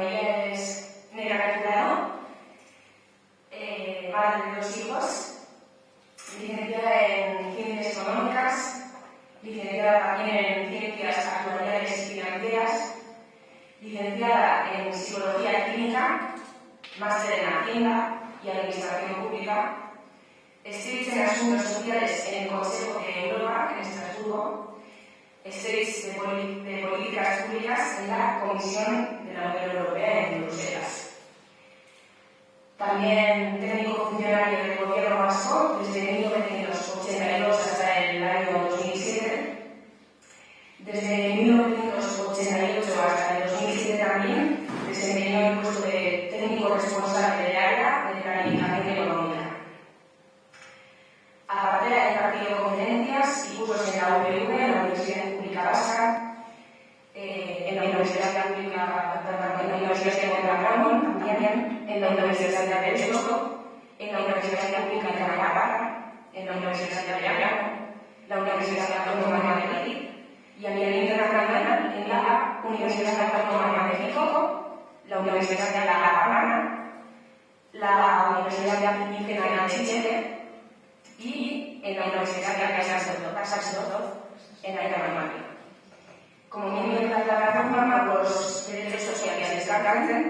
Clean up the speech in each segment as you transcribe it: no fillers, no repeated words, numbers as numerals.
ella es Nerea Castellano, madre de 2 hijos, licenciada en Ciencias Económicas, licenciada también en Ciencias Actuariales y Financieras, licenciada en Psicología Clínica, máster en Hacienda y Administración Pública, Stage en Asuntos Sociales en el Consejo de Europa, en Estrasburgo, Stage de Políticas Públicas en la Comisión de la Unión Europea en Bruselas. También técnico funcionario del Gobierno vasco desde 1982 hasta el año 2007. Desde 1988 hasta el 2007 también desempeñó el puesto de técnico responsable del área de planificación económica. Aparte ha impartido conferencias y cursos en la UPV, en la Universidad Pública Vasca, en la Universidad Pública de Ramón, también en la Universidad de Deusto, en la Universidad Pública de Navarra, en la Universidad de Llano, la Universidad Autónoma de Madrid y a nivel internacional en la Universidad Autónoma de México, la Universidad de La Habana, la Universidad Indígena de Chile y en la Universidad de Casasdorf, en Alemania. Como miembro de la plataforma por los derechos sociales de cáncer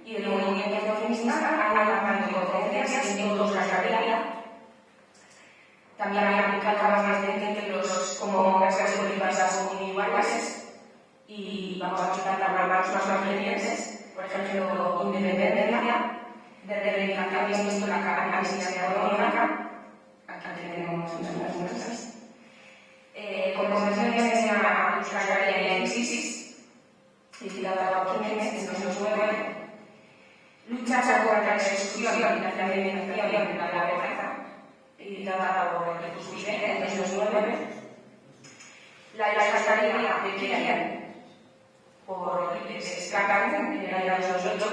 y del movimiento feminista, ha dado conferencias en todos la carrera. También ha aplicado más de 20 libros como Casas políticas muy iguales y vamos a citar también más recientes, por ejemplo, Independencia, de reivindicación histórica, análisis económica. Aquí tenemos unas muestras. Con conversaciones en la Euskal y en crisis, editada por Jiménez en 2009, lucha contra la exclusión y la feminización de la pobreza, editada por Jesús en 2009, la Euskal de Kirian, por Skakan en el año 2008,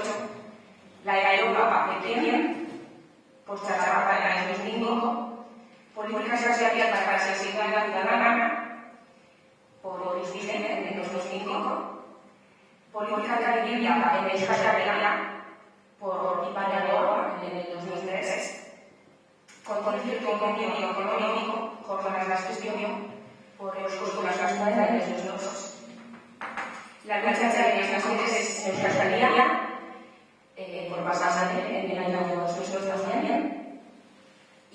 la Europa de Kirian, por Chacharapa en el año 2005, Políticas sociales para la sensibilidad ciudadana, por Luis Vicente en 2005, Política de vivienda en Euskal por Iparea de Oro en el 2003, con concierto y convenio económico, jornadas de estudio, por Eusko Euskaltzaindia en el 2002. La lucha de las mujeres en Euskal por Basasate en el año 2002 también.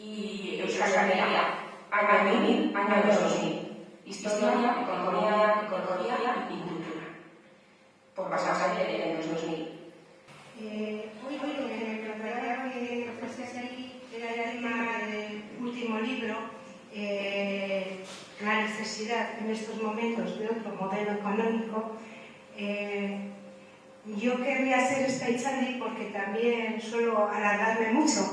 Y Euskal Herria, año 2000, año 2000. Historia, economía y cultura. Por pasarse en los 2000. Hoy lo que me encantaría que fuese aquí era el tema del último libro, la necesidad en estos momentos de otro modelo económico. Yo querría hacer esta Itzaldi porque también suelo alargarme mucho.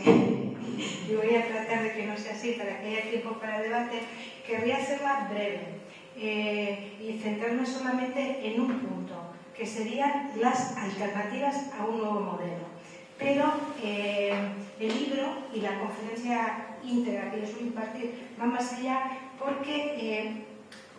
Y voy a tratar de que no sea así para que haya tiempo para el debate. Querría hacerla breve y centrarme solamente en un punto, que serían las alternativas a un nuevo modelo. Pero el libro y la conferencia íntegra que yo suelo impartir va más allá porque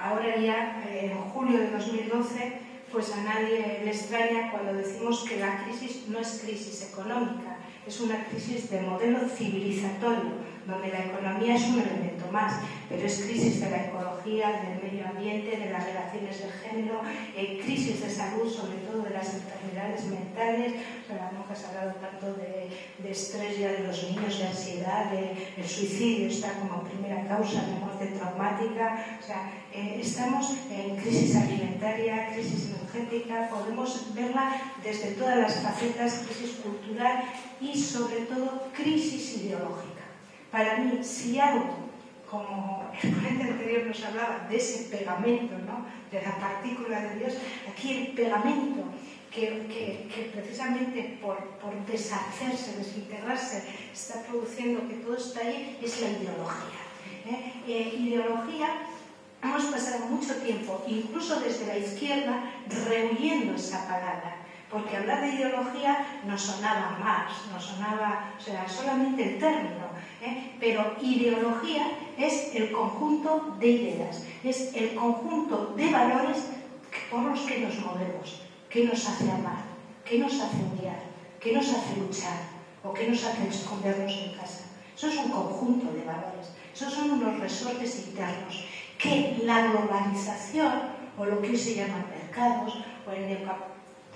ahora ya, en julio de 2012, pues a nadie le extraña cuando decimos que la crisis no es crisis económica, es una crisis de modelo civilizatorio, donde la economía es un elemento más, pero es crisis de la ecología, del medio ambiente, de las relaciones de género, crisis de salud, sobre todo de las enfermedades mentales. O sea, nunca se ha hablado tanto de estrés ya de los niños, de ansiedad, el suicidio está como primera causa de muerte traumática. O sea, estamos en crisis alimentaria, crisis energética, podemos verla desde todas las facetas, crisis cultural y sobre todo crisis ideológica. Para mí, si algo, como el ponente anterior nos hablaba de ese pegamento, ¿no?, de la partícula de Dios, aquí el pegamento que precisamente por deshacerse, desintegrarse, está produciendo que todo está ahí, es la ideología. Ideología, hemos pasado mucho tiempo, incluso desde la izquierda, rehuyendo esa palabra. Porque hablar de ideología nos sonaba más, nos sonaba, o sea, solamente el término, pero ideología es el conjunto de ideas, es el conjunto de valores por los que nos movemos, que nos hace amar, ¿Qué nos hace odiar? ¿Qué nos hace luchar? ¿O qué nos hace escondernos en casa? Eso es un conjunto de valores. Esos son unos resortes internos que la globalización, o lo que hoy se llaman mercados, o el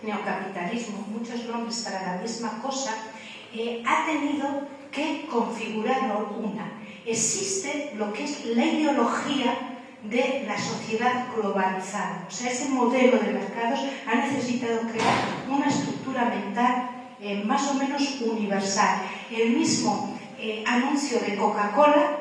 neocapitalismo, muchos nombres para la misma cosa, ha tenido que configurarlo una. Existe lo que es la ideología de la sociedad globalizada. O sea, ese modelo de mercados ha necesitado crear una estructura mental más o menos universal. El mismo anuncio de Coca-Cola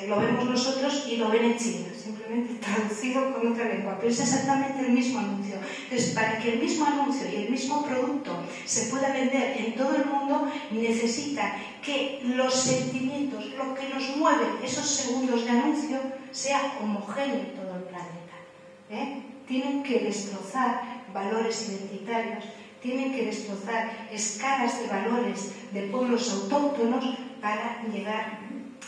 lo vemos nosotros y lo ven en China, simplemente traducido con otra lengua, pero es exactamente el mismo anuncio. Entonces, para que el mismo anuncio y el mismo producto se pueda vender en todo el mundo, necesita que los sentimientos, lo que nos mueve esos segundos de anuncio, sea homogéneo en todo el planeta. Tienen que destrozar valores identitarios, tienen que destrozar escalas de valores de pueblos autóctonos para llegar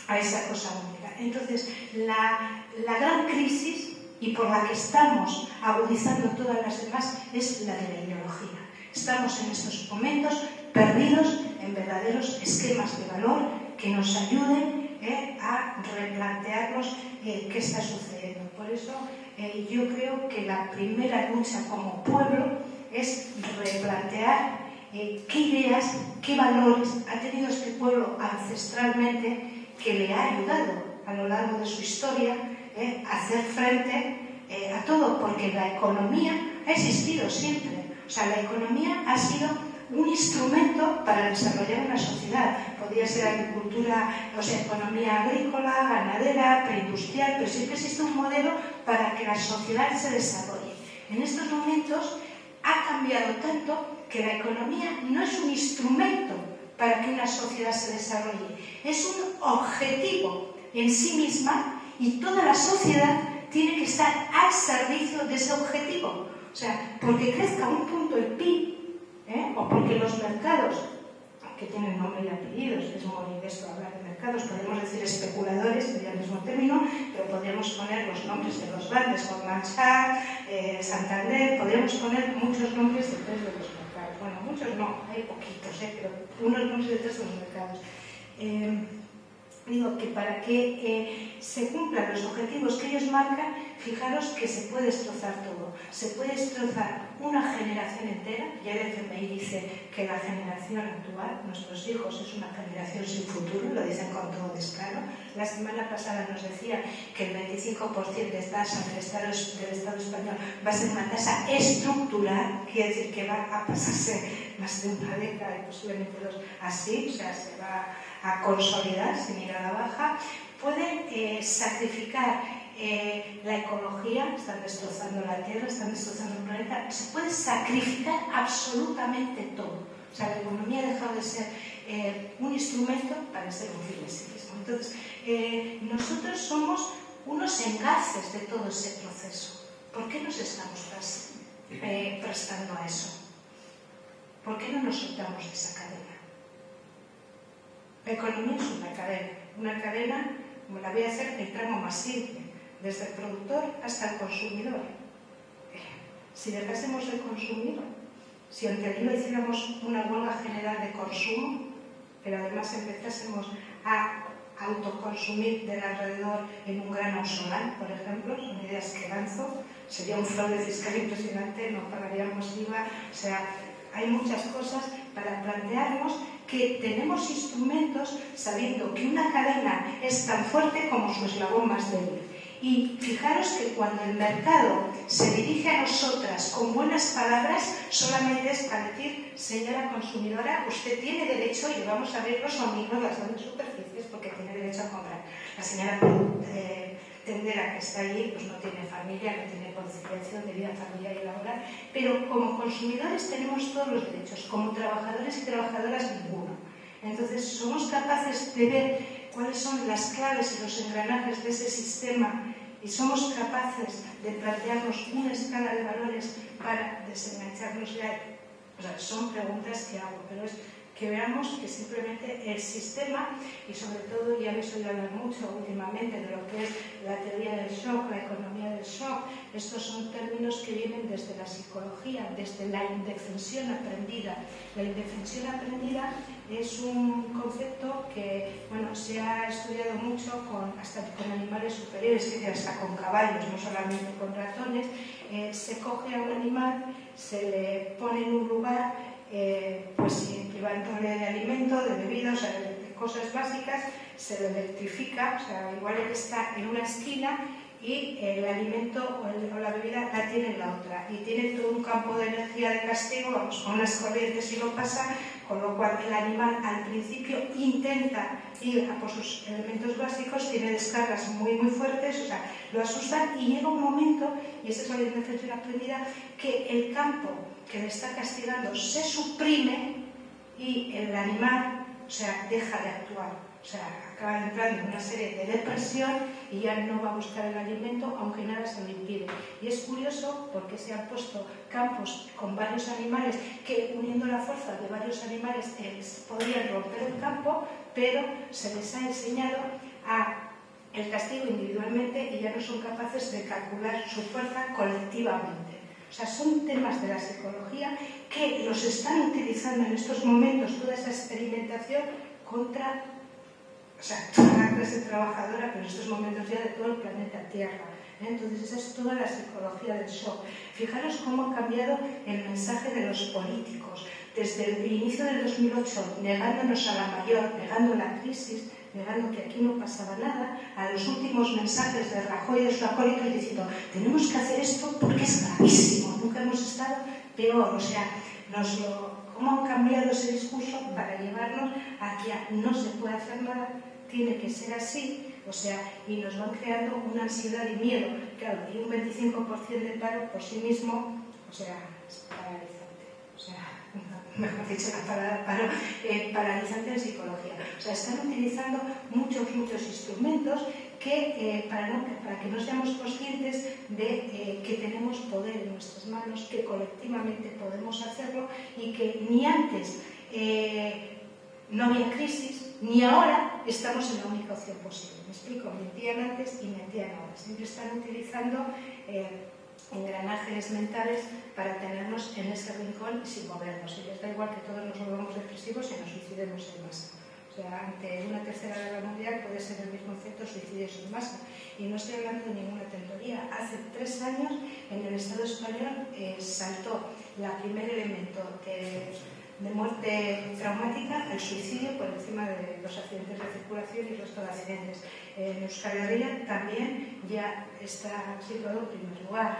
a esa cosa única. Entonces, la gran crisis, y por la que estamos agudizando todas las demás, es la de la ideología. Estamos en estos momentos perdidos en verdaderos esquemas de valor que nos ayuden a replantearnos qué está sucediendo. Por eso yo creo que la primera lucha como pueblo es replantear qué ideas, qué valores ha tenido este pueblo ancestralmente, que le ha ayudado a lo largo de su historia a hacer frente a todo, porque la economía ha existido siempre. O sea, la economía ha sido un instrumento para desarrollar una sociedad. Podría ser agricultura, o sea, economía agrícola, ganadera, preindustrial, pero siempre existe un modelo para que la sociedad se desarrolle. En estos momentos ha cambiado tanto que la economía no es un instrumento para que una sociedad se desarrolle, es un objetivo en sí misma y toda la sociedad tiene que estar al servicio de ese objetivo. O sea, porque crezca un punto el PIB, o porque los mercados, que tienen nombre y apellidos, es muy modesto hablar de mercados, podemos decir especuladores, sería el mismo término, pero podríamos poner los nombres de los grandes, Goldman Sachs, Santander, podríamos poner muchos nombres detrás de los mercados. Bueno, muchos no, hay poquitos, pero unos nombres detrás de los mercados. Digo que para que se cumplan los objetivos que ellos marcan, fijaros que se puede destrozar todo. Se puede destrozar una generación entera. Ya el FMI dice que la generación actual, nuestros hijos, es una generación sin futuro, lo dicen con todo descaro. La semana pasada nos decía que el 25% de tasa del Estado español va a ser una tasa estructural, quiere decir que va a pasarse más de una década y posiblemente dos así, o sea, se va a consolidar sin ir a la baja. Pueden sacrificar la ecología, están destrozando la Tierra, están destrozando el planeta, se puede sacrificar absolutamente todo. O sea, la economía ha dejado de ser un instrumento para ser un fin en sí mismo. Entonces, nosotros somos unos enlaces de todo ese proceso. ¿Por qué nos estamos prestando a eso? ¿Por qué no nos soltamos de esa cadena? La economía es una cadena, como la voy a hacer, el tramo más simple, desde el productor hasta el consumidor. Si dejásemos de consumir, si ante el día hiciéramos una huelga general de consumo, pero además empezásemos a autoconsumir del alrededor en un grano solar, por ejemplo, son ideas que lanzo, sería un fraude fiscal impresionante, no pagaríamos IVA, o sea, hay muchas cosas para plantearnos que tenemos instrumentos sabiendo que una cadena es tan fuerte como su eslabón más débil. Y fijaros que cuando el mercado se dirige a nosotras con buenas palabras, solamente es para decir, señora consumidora, usted tiene derecho, y vamos a ver los amigos, las grandes superficies, porque tiene derecho a comprar. La señora tendera que está allí, pues no tiene familia, no tiene conciliación de vida familiar y laboral, pero como consumidores tenemos todos los derechos, como trabajadores y trabajadoras ninguno. Entonces somos capaces de ver cuáles son las claves y los engranajes de ese sistema y somos capaces de plantearnos una escala de valores para desengancharnos de ahí. O sea, son preguntas que hago, pero es que veamos que simplemente el sistema, y sobre todo ya habéis oído hablar mucho últimamente de lo que es la teoría del shock, la economía del shock, estos son términos que vienen desde la psicología, desde la indefensión aprendida. La indefensión aprendida es un concepto que se ha estudiado mucho hasta con animales superiores, hasta con caballos, no solamente con ratones. Se coge a un animal, se le pone en un lugar, privándole de alimento, de bebida, de cosas básicas, se lo electrifica, igual él está en una esquina y el alimento o la bebida la tiene en la otra, y tiene todo un campo de energía de castigo, con unas corrientes y lo pasa, con lo cual el animal al principio intenta ir a por sus elementos básicos, tiene descargas muy fuertes, lo asustan, y llega un momento, y esa es la indefensión aprendida, que el campo que le está castigando se suprime y el animal deja de actuar, acaba entrando en una serie de depresión y ya no va a buscar el alimento aunque nada se lo impide. Y es curioso porque se han puesto campos con varios animales que, uniendo la fuerza de varios animales, podrían romper el campo, pero se les ha enseñado el castigo individualmente y ya no son capaces de calcular su fuerza colectivamente. Son temas de la psicología que los están utilizando en estos momentos, toda esa experimentación contra toda la clase trabajadora, pero en estos momentos ya de todo el planeta Tierra. Entonces esa es toda la psicología del shock. Fijaros cómo ha cambiado el mensaje de los políticos. Desde el inicio del 2008, negándonos a la mayor, negando la crisis, negando que aquí no pasaba nada, a los últimos mensajes de Rajoy y de sus acólitos diciendo tenemos que hacer esto porque es gravísimo, nunca hemos estado peor. ¿Cómo han cambiado ese discurso para llevarnos hacia no se puede hacer nada, tiene que ser así? Y nos van creando una ansiedad y miedo. Claro, y un 25% de paro por sí mismo, es paralizante. Mejor dicho, la palabra paro, paralizante en psicología. Están utilizando muchos instrumentos para que no seamos conscientes de que tenemos poder en nuestras manos, que colectivamente podemos hacerlo y que ni antes no había crisis, ni ahora estamos en la única opción posible. Me explico, mentían antes y mentían ahora. Siempre están utilizando engranajes mentales para tenernos en ese rincón sin movernos. Y les da igual que todos nos volvamos depresivos y nos suicidemos en masa. Ante una tercera guerra mundial puede ser el mismo efecto suicidios en masa. Y no estoy hablando de ninguna tontería. Hace 3 años en el Estado español saltó el primer elemento de muerte traumática, el suicidio, por encima de los accidentes de circulación y el resto de accidentes. En Euskal Herria también ya está situado en primer lugar.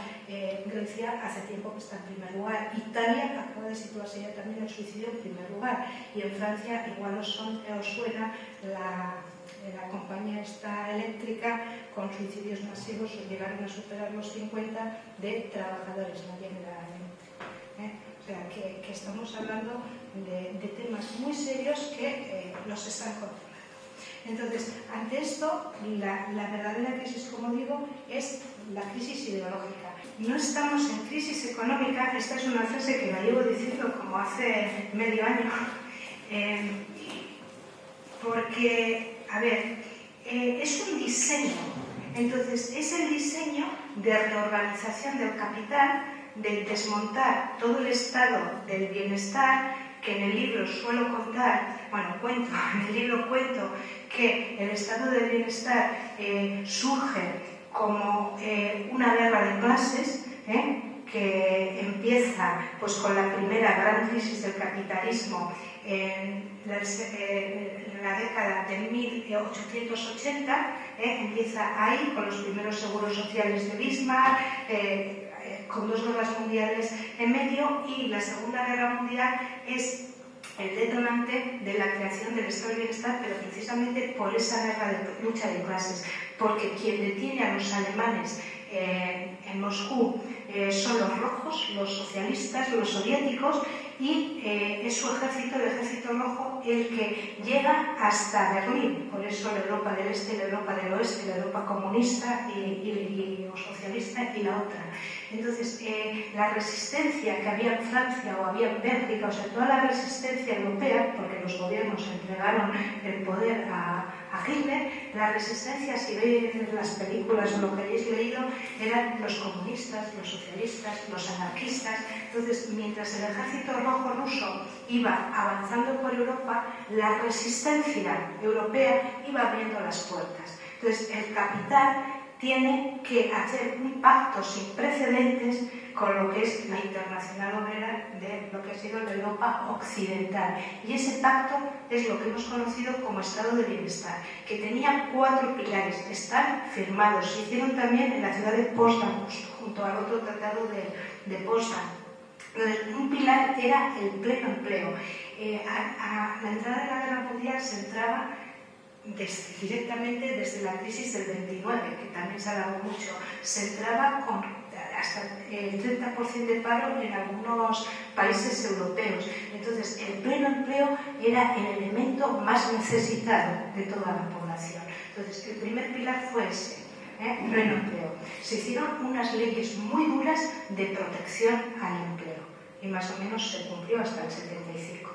Grecia hace tiempo que está en primer lugar. Italia acaba de situarse ya también el suicidio en primer lugar. Y en Francia igual os suena la compañía esta eléctrica con suicidios masivos, llegaron a superar los 50 de trabajadores, no viene la eléctrica. Que estamos hablando de temas muy serios que los están controlando. Entonces, ante esto, la verdadera crisis, como digo, es la crisis ideológica. No estamos en crisis económica, esta es una frase que la llevo diciendo como hace medio año, porque, es un diseño. Entonces, es el diseño de reorganización del capital, de desmontar todo el estado del bienestar, que en el libro suelo contar, en el libro cuento que el estado del bienestar surge como una guerra de clases, que empieza con la primera gran crisis del capitalismo en la década de 1880, empieza ahí con los primeros seguros sociales de Bismarck, con 2 guerras mundiales en medio, y la Segunda Guerra Mundial es el detonante de la creación del Estado del Bienestar, pero precisamente por esa guerra de lucha de clases, porque quien detiene a los alemanes en Moscú son los rojos, los socialistas, los soviéticos, y es su ejército, el ejército rojo, el que llega hasta Berlín, por eso la Europa del Este, la Europa del Oeste, la Europa comunista o socialista y la otra. Entonces, la resistencia que había en Francia o había en Bélgica, o sea, toda la resistencia europea, porque los gobiernos entregaron el poder a Hitler, la resistencia, si veis las películas o lo que hayáis leído, eran los comunistas, los socialistas, los anarquistas. Entonces, mientras el ejército rojo ruso iba avanzando por Europa, la resistencia europea iba abriendo las puertas. Entonces, el capital tiene que hacer un pacto sin precedentes con lo que es la internacional obrera de lo que ha sido la Europa occidental. Y ese pacto es lo que hemos conocido como Estado de Bienestar, que tenía 4 pilares, están firmados, se hicieron también en la ciudad de Potsdam, junto al otro tratado de Potsdam. Un pilar era el pleno empleo. A la entrada de la Guerra Mundial se entraba directamente desde la crisis del 29, que también se alargó mucho, se entraba con hasta el 30% de paro en algunos países europeos. Entonces, el pleno empleo era el elemento más necesitado de toda la población. Entonces, el primer pilar fue ese, pleno empleo. Se hicieron unas leyes muy duras de protección al empleo y más o menos se cumplió hasta el 75.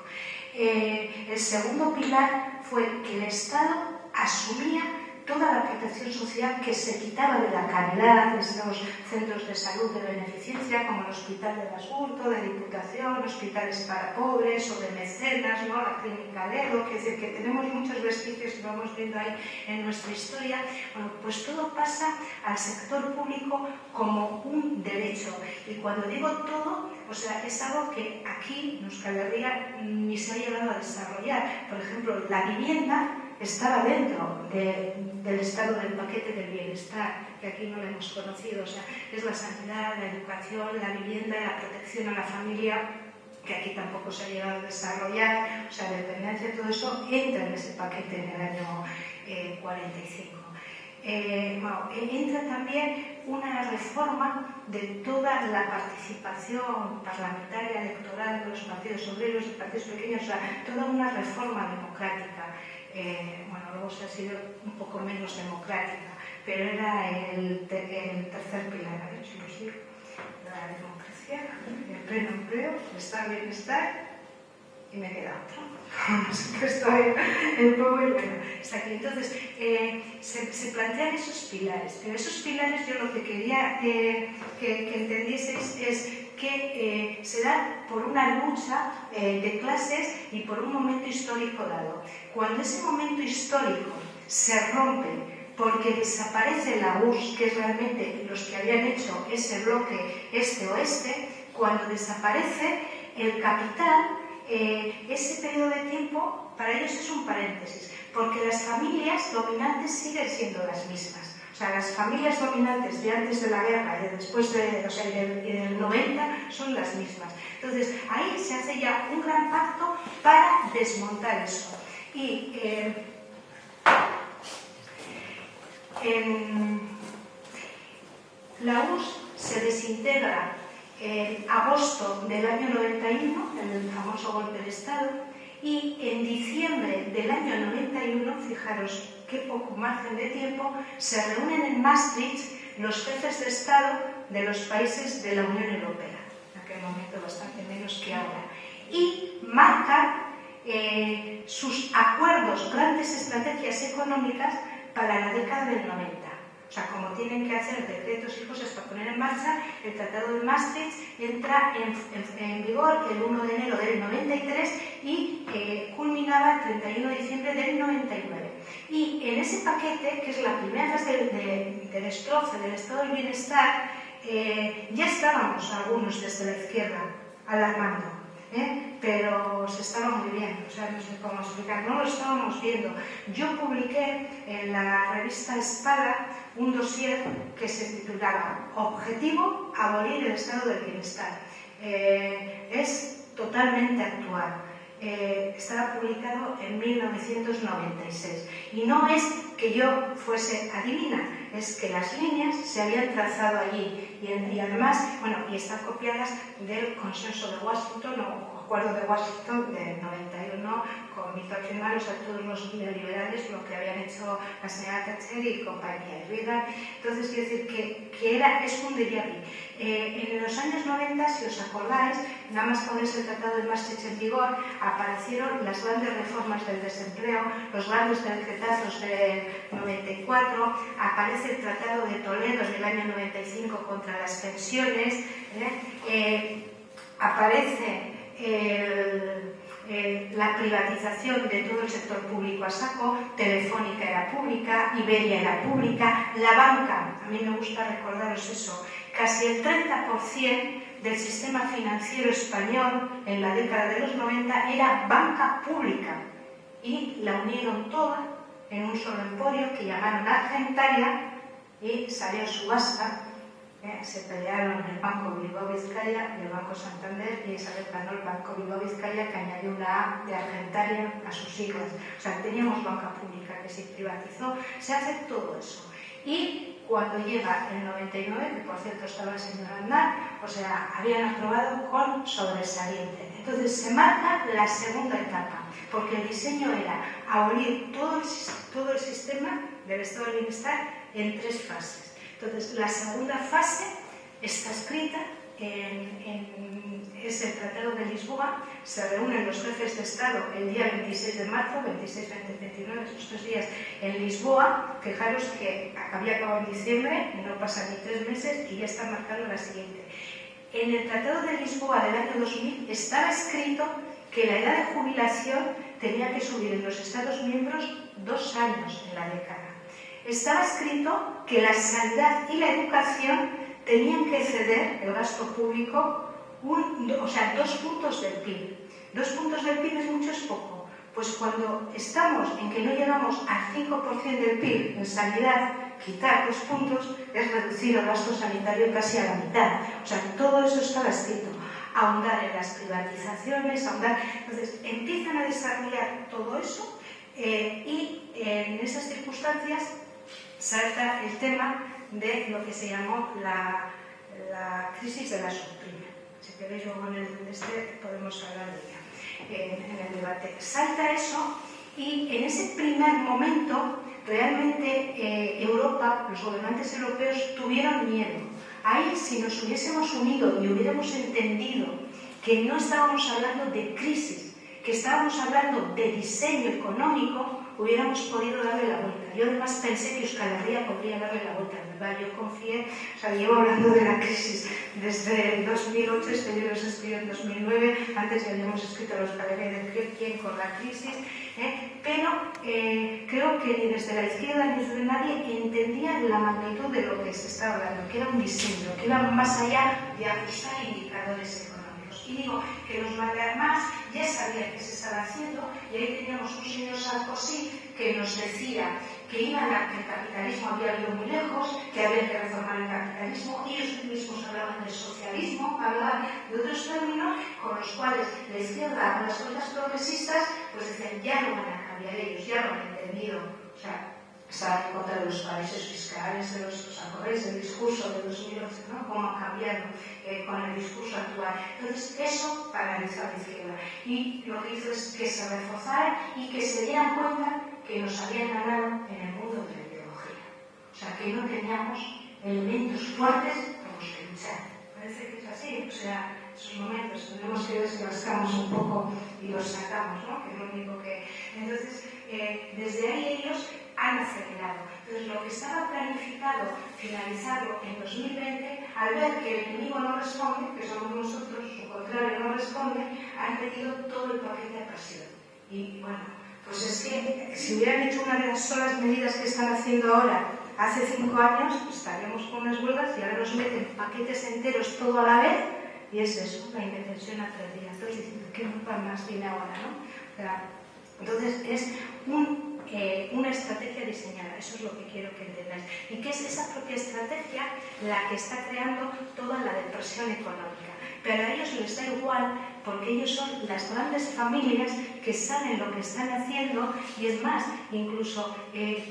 El segundo pilar fue que el Estado asumía toda la protección social que se quitaba de la caridad, de esos centros de salud de beneficencia, como el Hospital de Basurto, de Diputación, hospitales para pobres o de mecenas, ¿no? La Clínica Ledo, que es decir, que tenemos muchos vestigios que vamos viendo ahí en nuestra historia. Bueno, pues todo pasa al sector público como un derecho. Y cuando digo todo, o sea, es algo que aquí en Euskal Herria ni se ha llegado a desarrollar. Por ejemplo, la vivienda estaba dentro del estado del paquete del bienestar, que aquí no lo hemos conocido, o sea, es la sanidad, la educación, la vivienda, la protección a la familia, que aquí tampoco se ha llegado a desarrollar, o sea, la dependencia, todo eso entra en ese paquete en el año 45. Bueno, entra también una reforma de toda la participación parlamentaria, electoral de los partidos obreros, de partidos pequeños, o sea, toda una reforma democrática. Bueno, luego se ha sido un poco menos democrática, pero era el tercer pilar, a ver si os digo, la democracia, el pleno empleo, el estado de bienestar, y me queda otro. Estoy un poco y bueno, está aquí. Entonces, se plantean esos pilares, pero esos pilares yo lo que quería que entendieseis es que se da por una lucha de clases y por un momento histórico dado. Cuando ese momento histórico se rompe porque desaparece la URSS, que es realmente los que habían hecho ese bloque este-oeste, cuando desaparece el capital, ese periodo de tiempo para ellos es un paréntesis, porque las familias dominantes siguen siendo las mismas. O sea, las familias dominantes de antes de la guerra y de después del 90 son las mismas. Entonces, ahí se hace ya un gran pacto para desmontar eso. Y la URSS se desintegra en agosto del año 91, en el famoso golpe de Estado, y en diciembre del año 91, fijaros qué poco margen de tiempo, se reúnen en Maastricht los jefes de Estado de los países de la Unión Europea, en aquel momento bastante menos que ahora, y marcan sus acuerdos, grandes estrategias económicas para la década del 90. O sea, como tienen que hacer decretos y cosas para poner en marcha, el Tratado de Maastricht entra en vigor el 1 de enero del 93 y culminaba el 31 de diciembre del 99. Y en ese paquete, que es la primera fase de destrozo del estado del bienestar, ya estábamos algunos desde la izquierda alarmando. Pero se estaba muy bien, o sea, no sé cómo explicar, no lo estábamos viendo. Yo publiqué en la revista Espada un dossier que se titulaba Objetivo, abolir el estado del bienestar. Es totalmente actual. Estaba publicado en 1996 y no es que yo fuese adivina, es que las líneas se habían trazado allí y además, bueno, y están copiadas del consenso de Washington o Acuerdo de Washington del 91 hizo firmar a todos los neoliberales lo que habían hecho la señora Thatcher y compañía. Entonces, quiero decir que es un déjà vu. En los años 90, si os acordáis, nada más ponerse el Tratado de Maastricht en vigor, aparecieron las grandes reformas del desempleo, los grandes decretazos del 94, aparece el Tratado de Toledo del año 95 contra las pensiones, aparece la privatización de todo el sector público a saco, Telefónica era pública, Iberia era pública, la banca, a mí me gusta recordaros eso, casi el 30% del sistema financiero español en la década de los 90 era banca pública y la unieron toda en un solo emporio que llamaron Argentaria y salió en subasta. Se pelearon el Banco Bilbao Vizcaya y el Banco Santander y esa vez ganó el Banco Bilbao Vizcaya, que añadió una A de Argentaria a sus siglas. O sea, teníamos banca pública que se privatizó, se hace todo eso. Y cuando llega el 99, que por cierto estaba el señor Aznar, o sea, habían aprobado con sobresaliente. Entonces se marca la segunda etapa, porque el diseño era abolir todo el sistema del estado de bienestar en 3 fases. Entonces, la segunda fase está escrita, es el Tratado de Lisboa, se reúnen los jefes de Estado el día 26 de marzo, 26, 20, 29, esos 3 días en Lisboa. Fijaros que había acabado en diciembre, no pasan ni 3 meses y ya están marcando la siguiente. En el Tratado de Lisboa del año 2000 estaba escrito que la edad de jubilación tenía que subir en los Estados miembros 2 años en la década. Estaba escrito que la sanidad y la educación tenían que ceder el gasto público 2 puntos del PIB. 2 puntos del PIB es mucho, es poco. Pues cuando estamos en que no llegamos al 5% del PIB en sanidad, quitar 2 puntos es reducir el gasto sanitario casi a la mitad. O sea, todo eso estaba escrito. Ahondar en las privatizaciones, ahondar. Entonces, empiezan a desarrollar todo eso y en esas circunstancias salta el tema de lo que se llamó la crisis de la subprima. Si queréis, luego en el podemos hablar de ella en el debate. Salta eso y en ese primer momento realmente Europa, los gobernantes europeos tuvieron miedo. Ahí, si nos hubiésemos unido y hubiéramos entendido que no estábamos hablando de crisis, que estábamos hablando de diseño económico, hubiéramos podido darle la vuelta. Yo además pensé que Euskal Herria podría darle la vuelta, ¿verdad? Yo confié, o sea, llevo hablando de la crisis desde el 2008, este libro se escribió en 2009, antes ya habíamos escrito a Euskal Herria de quién con la crisis, pero creo que ni desde la izquierda ni desde nadie entendía la magnitud de lo que se estaba hablando, que era un diseño, que iba más allá de ajustar indicadores económicos. Y digo que los Mallarmás ya sabían que se estaba haciendo y ahí teníamos un señor Sarkozy que nos decía que el capitalismo había ido muy lejos, que había que reformar el capitalismo. Ellos mismos hablaban del socialismo, hablaban de otros términos con los cuales la izquierda o las fuerzas progresistas pues decían, ya no van a cambiar ellos, ya lo han entendido. O sea, estaban en contra de los paraísos fiscales, de los acordes, del discurso de 2008, ¿no? Cómo ha cambiado con el discurso actual. Entonces, eso paralizó a la izquierda. Y lo que hizo es que se reforzara y que se dieran cuenta que nos habían ganado en el mundo de la ideología. O sea, que no teníamos elementos fuertes por los que luchar. Parece que es así. O sea, esos momentos tenemos que desgastarnos un poco y los sacamos, ¿no? Que es lo único que... Entonces, desde ahí ellos han acelerado. Entonces, lo que estaba planificado finalizarlo en 2020, al ver que el enemigo no responde, que somos nosotros, su contrario no responde, han pedido todo el paquete de presión. Y bueno, pues es que si hubieran hecho una de las solas medidas que están haciendo ahora, hace 5 años, estaríamos con unas huelgas y ahora nos meten paquetes enteros todo a la vez y es eso, la indefensión a 3 días. Entonces, diciendo, ¿qué culpa más viene ahora, no? O sea, entonces, es una estrategia diseñada, eso es lo que quiero que entendáis. Y que es esa propia estrategia la que está creando toda la depresión económica. Pero a ellos les da igual porque ellos son las grandes familias que saben lo que están haciendo y es más, incluso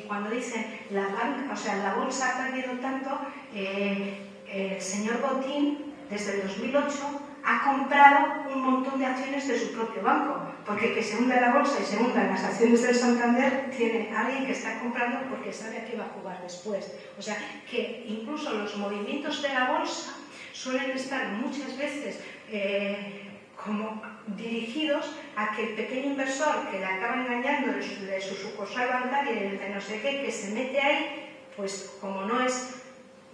cuando dicen la banca, o sea, la bolsa ha perdido tanto, el señor Botín desde el 2008 ha comprado un montón de acciones de su propio banco, porque que se hunda la bolsa y se hundan las acciones del Santander, tiene alguien que está comprando porque sabe a qué va a jugar después. O sea, que incluso los movimientos de la bolsa suelen estar muchas veces como dirigidos a que el pequeño inversor que le acaba engañando de su sucursal bancaria y de no sé qué, que se mete ahí, pues como no es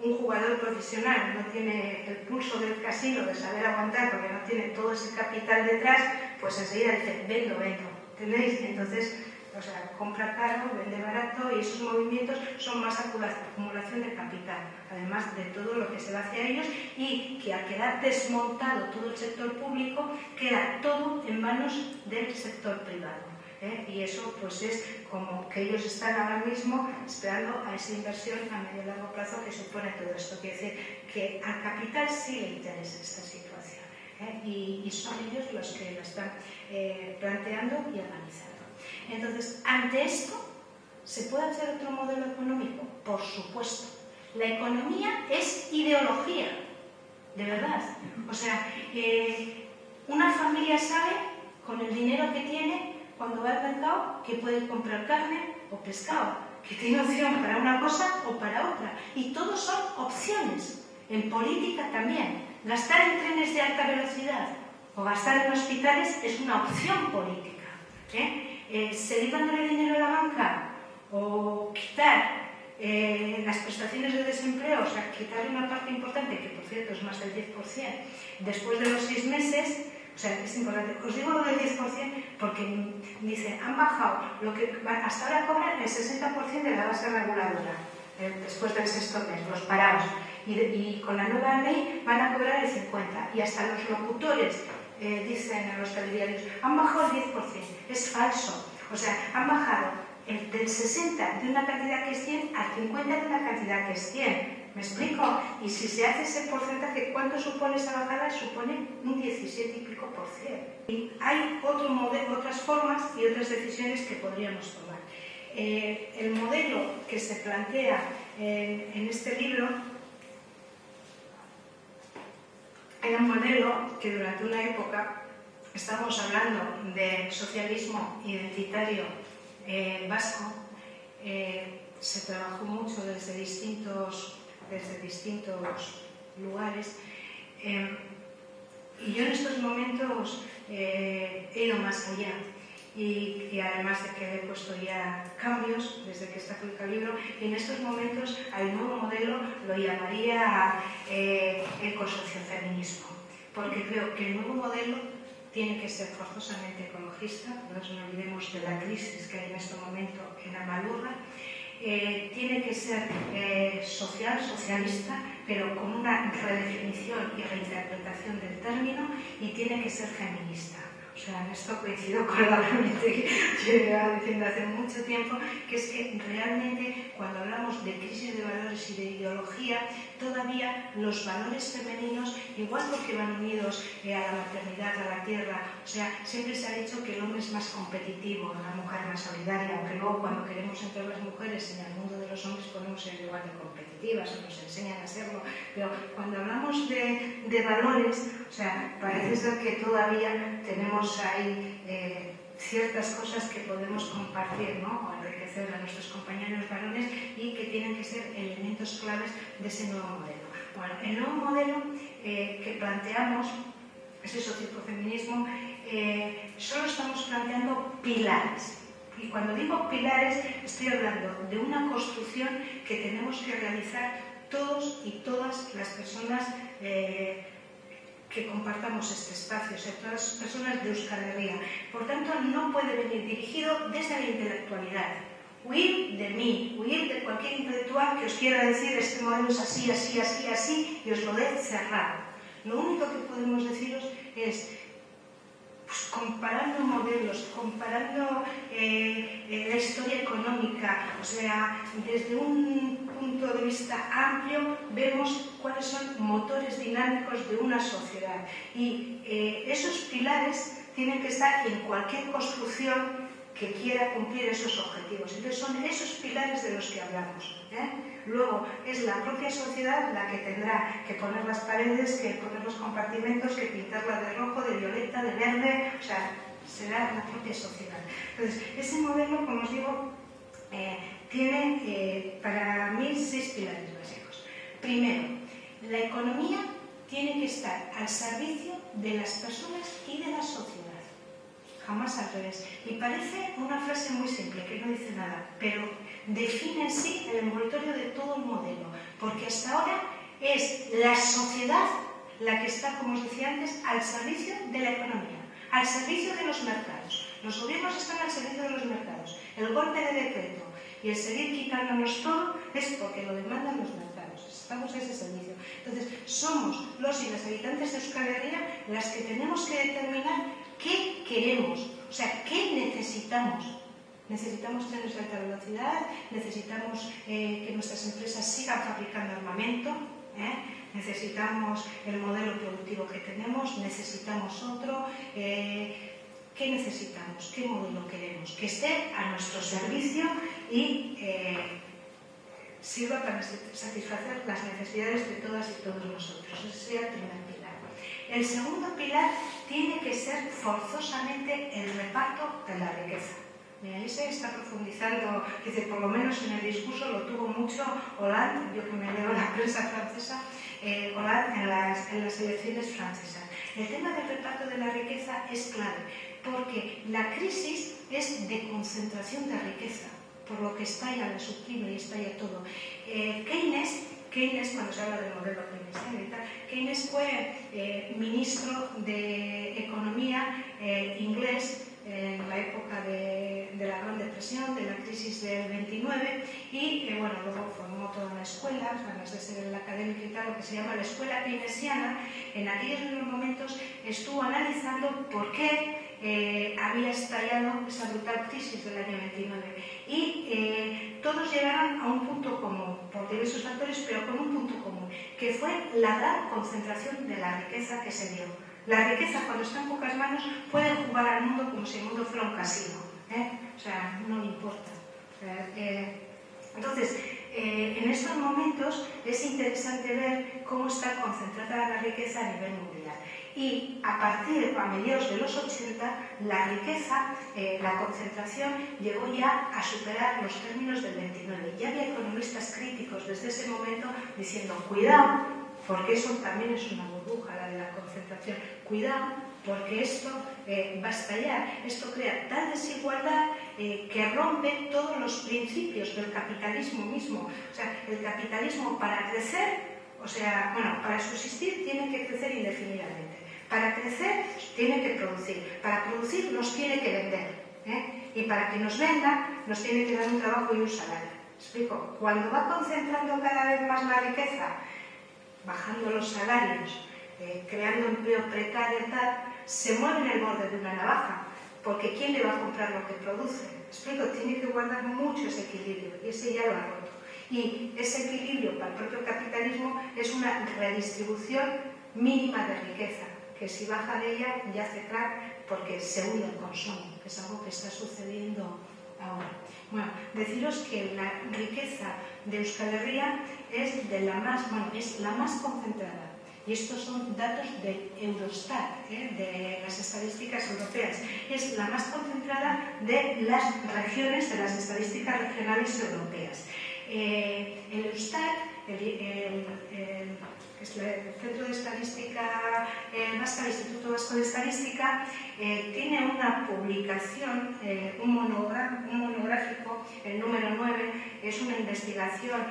un jugador profesional, no tiene el pulso del casino de saber aguantar porque no tiene todo ese capital detrás, pues enseguida dice, vendo, ¿entendéis? Entonces, o sea, compra caro, vende barato y esos movimientos son más acumulación de capital, además de todo lo que se va hacia ellos y que al quedar desmontado todo el sector público, queda todo en manos del sector privado. Y eso pues es como que ellos están ahora mismo esperando a esa inversión a medio y largo plazo que supone todo esto. Quiere decir que al capital sí le interesa esta situación y son ellos los que lo están planteando y analizando. Entonces, ante esto, ¿se puede hacer otro modelo económico? Por supuesto. La economía es ideología, de verdad. O sea, una familia sabe con el dinero que tiene cuando va al mercado que puede comprar carne o pescado, que tiene opción para una cosa o para otra. Y todos son opciones. En política también. Gastar en trenes de alta velocidad o gastar en hospitales es una opción política. Seguir dándole dinero a la banca o quitar las prestaciones de desempleo, o sea, quitar una parte importante, que por cierto es más del 10%, después de los 6 meses. O sea, es importante. Os digo lo del 10% porque dice, han bajado lo que hasta ahora cobran el 60% de la base reguladora, después del 6.º mes, los parados. Y con la nueva ley van a cobrar el 50%. Y hasta los locutores dicen en los telediarios, han bajado el 10%. Es falso. O sea, han bajado del 60 de una cantidad que es 100 al 50 de una cantidad que es 100. ¿Me explico? Y si se hace ese porcentaje, ¿cuánto supone esa bajada? Supone un 17 y pico %. Y hay otras formas y otras decisiones que podríamos tomar. El modelo que se plantea en este libro era un modelo que durante una época, estamos hablando de socialismo identitario vasco, se trabajó mucho desde distintos lugares y yo en estos momentos he ido más allá y además de que he puesto ya cambios desde que está publicado el libro, y en estos momentos al nuevo modelo lo llamaría ecosociofeminismo, porque creo que el nuevo modelo tiene que ser forzosamente ecologista, no nos olvidemos de la crisis que hay en este momento en Amalurra. Tiene que ser socialista, pero con una redefinición y reinterpretación del término, y tiene que ser feminista. O sea, en esto coincido con la que yo llevaba diciendo hace mucho tiempo, que es que realmente cuando hablamos de crisis de valores y de ideología, todavía los valores femeninos, igual porque van unidos a la maternidad, a la tierra, o sea, siempre se ha dicho que el hombre es más competitivo, la mujer más solidaria, aunque luego cuando queremos entrar las mujeres en el mundo de los hombres podemos ser igual de competitivas o nos enseñan a serlo, pero cuando hablamos de valores, o sea, parece ser que todavía tenemos ahí ciertas cosas que podemos compartir, ¿no? O enriquecer a nuestros compañeros varones y que tienen que ser elementos claves de ese nuevo modelo. Bueno, el nuevo modelo que planteamos, ese sociofeminismo, solo estamos planteando pilares. Y cuando digo pilares, estoy hablando de una construcción que tenemos que realizar todos y todas las personas que compartamos este espacio, o sea, todas las personas de Euskal Herria. Por tanto, no puede venir dirigido desde la intelectualidad. Huir de mí, huir de cualquier intelectual que os quiera decir este modelo es así, así, así, así, y os lo dé cerrado. Lo único que podemos deciros es, pues, comparando modelos, comparando la historia económica, o sea, desde un punto de vista amplio, vemos cuáles son motores dinámicos de una sociedad. Y esos pilares tienen que estar en cualquier construcción que quiera cumplir esos objetivos. Entonces son esos pilares de los que hablamos. Luego es la propia sociedad la que tendrá que poner las paredes, que poner los compartimentos, que pintarla de rojo, de violeta, de verde, o sea, será la propia sociedad. Entonces, ese modelo, como os digo, tiene para mí 6 pilares básicos. Primero, la economía tiene que estar al servicio de las personas y de la sociedad. Jamás al revés. Y parece una frase muy simple, que no dice nada, pero define en sí el envoltorio de todo el modelo, porque hasta ahora es la sociedad la que está, como os decía antes, al servicio de la economía, al servicio de los mercados. Los gobiernos están al servicio de los mercados. El golpe de decreto y el seguir quitándonos todo es porque lo demandan los mercados. Estamos a ese servicio. Entonces, somos los y las habitantes de Euskal Herria las que tenemos que determinar qué queremos, o sea, qué necesitamos. Necesitamos trenes de alta velocidad, necesitamos que nuestras empresas sigan fabricando armamento, necesitamos el modelo productivo que tenemos, necesitamos otro. ¿Qué necesitamos? ¿Qué modelo queremos? Que esté a nuestro servicio y sirva para satisfacer las necesidades de todas y todos nosotros. Ese sería el primer pilar. El segundo pilar tiene que ser forzosamente el reparto de la riqueza. Mira, ahí se está profundizando, dice, por lo menos en el discurso lo tuvo mucho Hollande, yo que me leo la prensa francesa, Hollande en las elecciones francesas. El tema del reparto de la riqueza es clave, porque la crisis es de concentración de riqueza, por lo que estalla la suprime y estalla todo. Keynes, cuando se habla del modelo keynesiano, Keynes fue ministro de Economía inglés en la época de la Gran Depresión, de la crisis del 29, y bueno, luego formó toda una escuela, además de ser el académico y tal, lo que se llama la escuela keynesiana. En aquellos momentos estuvo analizando por qué había estallado esa brutal crisis del año 29, y todos llegaron a un punto común, por diversos factores, pero con un punto común, que fue la gran concentración de la riqueza que se dio. La riqueza, cuando está en pocas manos, puede jugar al mundo como si el mundo fuera un casino, o sea, no le importa. Entonces, en estos momentos es interesante ver cómo está concentrada la riqueza a nivel mundial. Y a mediados de los 80, la riqueza, la concentración, llegó ya a superar los términos del 29. Ya había economistas críticos desde ese momento diciendo, cuidado, porque eso también es una burbuja, la de la concentración. Cuidado, porque esto va a estallar. Esto crea tal desigualdad que rompe todos los principios del capitalismo mismo. O sea, el capitalismo para crecer, para subsistir tiene que crecer indefinidamente. Para crecer tiene que producir. Para producir nos tiene que vender. Y para que nos venda nos tiene que dar un trabajo y un salario. ¿Explico? Cuando va concentrando cada vez más la riqueza, bajando los salarios, creando empleo precario y tal, se mueve en el borde de una navaja, porque ¿quién le va a comprar lo que produce? Explico, tiene que guardar mucho ese equilibrio, y ese ya lo ha roto. Y ese equilibrio para el propio capitalismo es una redistribución mínima de riqueza, que si baja de ella ya hace crack porque se hunde el consumo, que es algo que está sucediendo ahora. Bueno, deciros que la riqueza de Euskal Herria es la más concentrada. Y estos son datos de Eurostat, de las estadísticas europeas. Es la más concentrada de las regiones, de las estadísticas regionales europeas. El Eurostat, el Centro de Estadística Vasca, el Instituto Vasco de Estadística, tiene una publicación, un monográfico, el número 9, es una investigación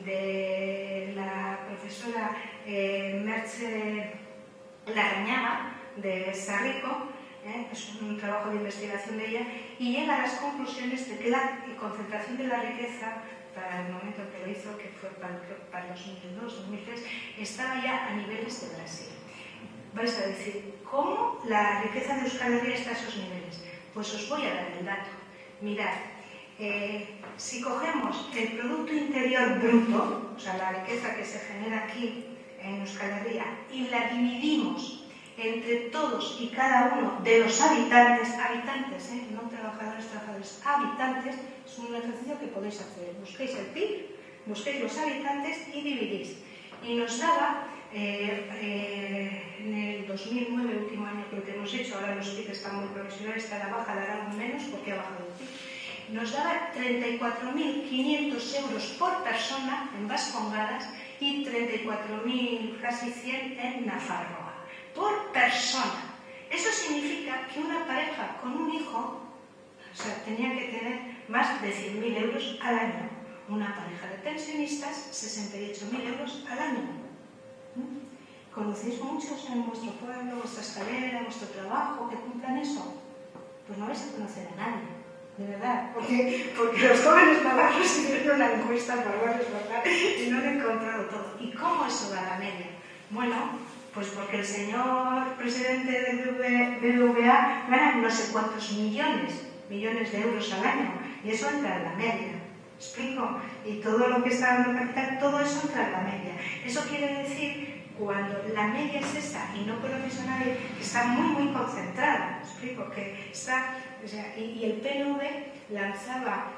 de la profesora Merche Larrañaga de Sarrico, es un trabajo de investigación de ella, y llega a las conclusiones de que la concentración de la riqueza para el momento que lo hizo, que fue para 2002-2003, estaba ya a niveles de Brasil. Vais a decir, ¿cómo la riqueza de Euskal Herria está a esos niveles? Pues os voy a dar el dato. Mirad, si cogemos el Producto Interior Bruto, o sea, la riqueza que se genera aquí en Euskal Herria, y la dividimos entre todos y cada uno de los habitantes, no trabajadores, habitantes, es un ejercicio que podéis hacer. Busquéis el PIB, busquéis los habitantes y dividís. Y nos daba, en el 2009, el último año que hemos hecho, ahora los PIB están muy provisionales, está a la baja, dará un menos porque ha bajado el PIB. Nos daba 34.500 euros por persona en Vascongadas y 34.000, casi 100 en Nafarroa. Por persona. Eso significa que una pareja con un hijo, o sea, tenía que tener más de 100.000 euros al año. Una pareja de pensionistas, 68.000 euros al año. ¿Conocéis muchos en vuestro pueblo, vuestra escalera, vuestro trabajo que cumplan eso? Pues no vais a conocer a nadie. De verdad, porque los jóvenes navarros hicieron una encuesta para verles votar y no han encontrado todo. ¿Y cómo eso va a la media? Bueno, pues porque el señor presidente del BBVA gana no sé cuántos millones de euros al año y eso entra en la media. ¿Explico? Y todo lo que está dando capital, todo eso entra en la media. Eso quiere decir, cuando la media es esa y no conoces a nadie, que está muy concentrada. ¿Explico? Que está... O sea, y el PNV lanzaba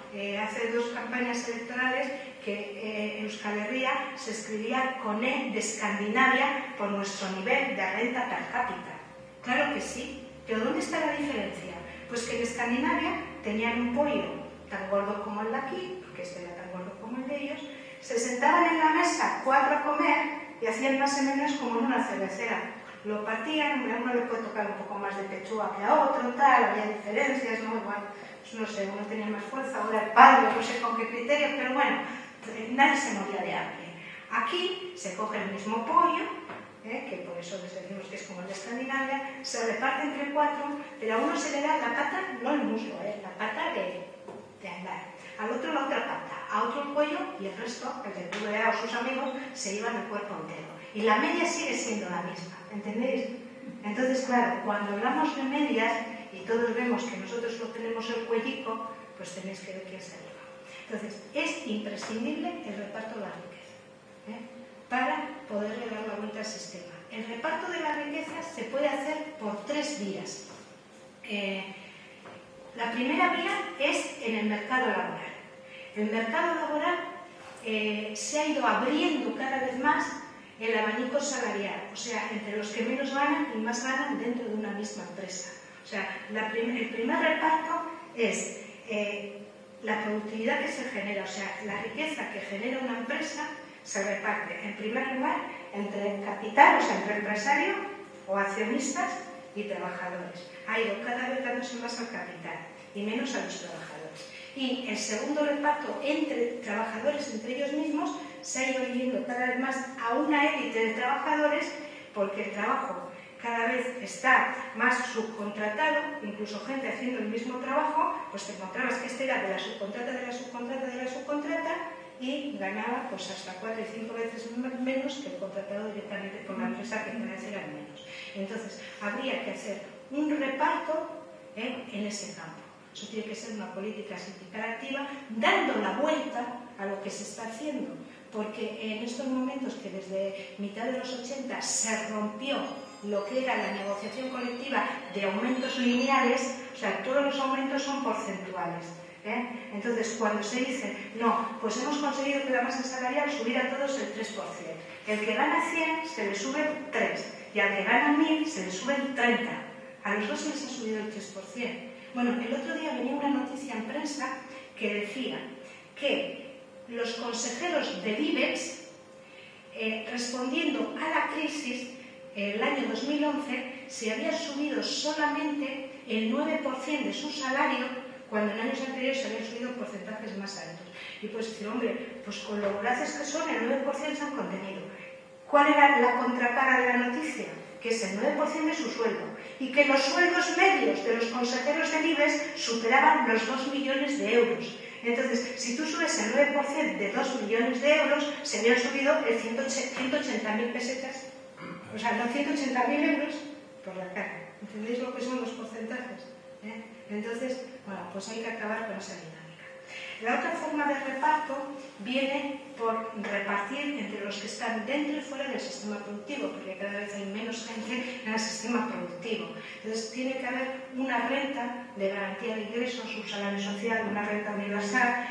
hace 2 campañas electorales que Euskal Herria se escribía con E de Escandinavia por nuestro nivel de renta per cápita. Claro que sí, pero ¿dónde está la diferencia? Pues que en Escandinavia tenían un pollo tan gordo como el de aquí, porque este era tan gordo como el de ellos, se sentaban en la mesa 4 a comer y hacían más o menos como en una cervecera. Lo partían, a uno le puede tocar un poco más de pechuga que a otro, tal, había diferencias, ¿no? Igual, pues no sé, uno tenía más fuerza, ahora el padre, no sé con qué criterio, pero bueno, nadie se moría de hambre. Aquí se coge el mismo pollo, que por eso les decimos que es como el de Escandinavia, se reparte entre 4, pero a uno se le da la pata, no el muslo, la pata de andar, al otro la otra pata, a otro el cuello y el resto, el de BBVA o sus amigos, se llevan el cuerpo entero. Y la media sigue siendo la misma, ¿entendéis? Entonces, claro, cuando hablamos de medias y todos vemos que nosotros no tenemos el cuellico, pues tenéis que ver quién se lleva. Entonces, es imprescindible el reparto de la riqueza, para poderle dar la vuelta al sistema. El reparto de la riqueza se puede hacer por 3 vías. La primera vía es en el mercado laboral. El mercado laboral se ha ido abriendo cada vez más el abanico salarial, o sea, entre los que menos ganan y más ganan dentro de una misma empresa. O sea, el primer reparto es la productividad que se genera, o sea, la riqueza que genera una empresa se reparte, en primer lugar, entre capital, o sea, entre empresario o accionistas y trabajadores. Ha ido cada vez dándose más al capital y menos a los trabajadores. Y el segundo reparto entre trabajadores, entre ellos mismos, se ha ido yendo cada vez más a una élite de trabajadores porque el trabajo cada vez está más subcontratado, incluso gente haciendo el mismo trabajo, pues te encontrabas que este era de la subcontrata, de la subcontrata, de la subcontrata y ganaba pues hasta 4 y 5 veces menos que el contratado directamente por la empresa que cada vez eran menos. Entonces, habría que hacer un reparto en ese campo. Eso tiene que ser una política sindical activa, dando la vuelta a lo que se está haciendo. Porque en estos momentos que desde mitad de los 80 se rompió lo que era la negociación colectiva de aumentos lineales, o sea, todos los aumentos son porcentuales. Entonces, cuando se dice, no, pues hemos conseguido que la masa salarial subiera a todos el 3%. El que gana 100 se le sube 3 y al que gana 1000 se le sube el 30. A los dos se les ha subido el 3%. Bueno, el otro día venía una noticia en prensa que decía que los consejeros del IBEX, respondiendo a la crisis, el año 2011, se había subido solamente el 9% de su salario, cuando en años anteriores se habían subido porcentajes más altos. Y pues decir, hombre, pues con lo voraces que son, el 9% se han contenido. ¿Cuál era la contracara de la noticia? Que es el 9% de su sueldo. Y que los sueldos medios de los consejeros del IBEX superaban los 2 millones de euros. Entonces, si tú subes el 9% de 2 millones de euros, se habían subido el 180.000 pesetas, o sea, no 180.000 euros por la cara. ¿Entendéis lo que son los porcentajes? Entonces, bueno, pues hay que acabar con esa dinámica. La otra forma de reparto viene por repartir entre los que están dentro y fuera del sistema productivo, porque cada vez hay menos gente en el sistema productivo. Entonces tiene que haber una renta de garantía de ingresos, un salario social, una renta universal,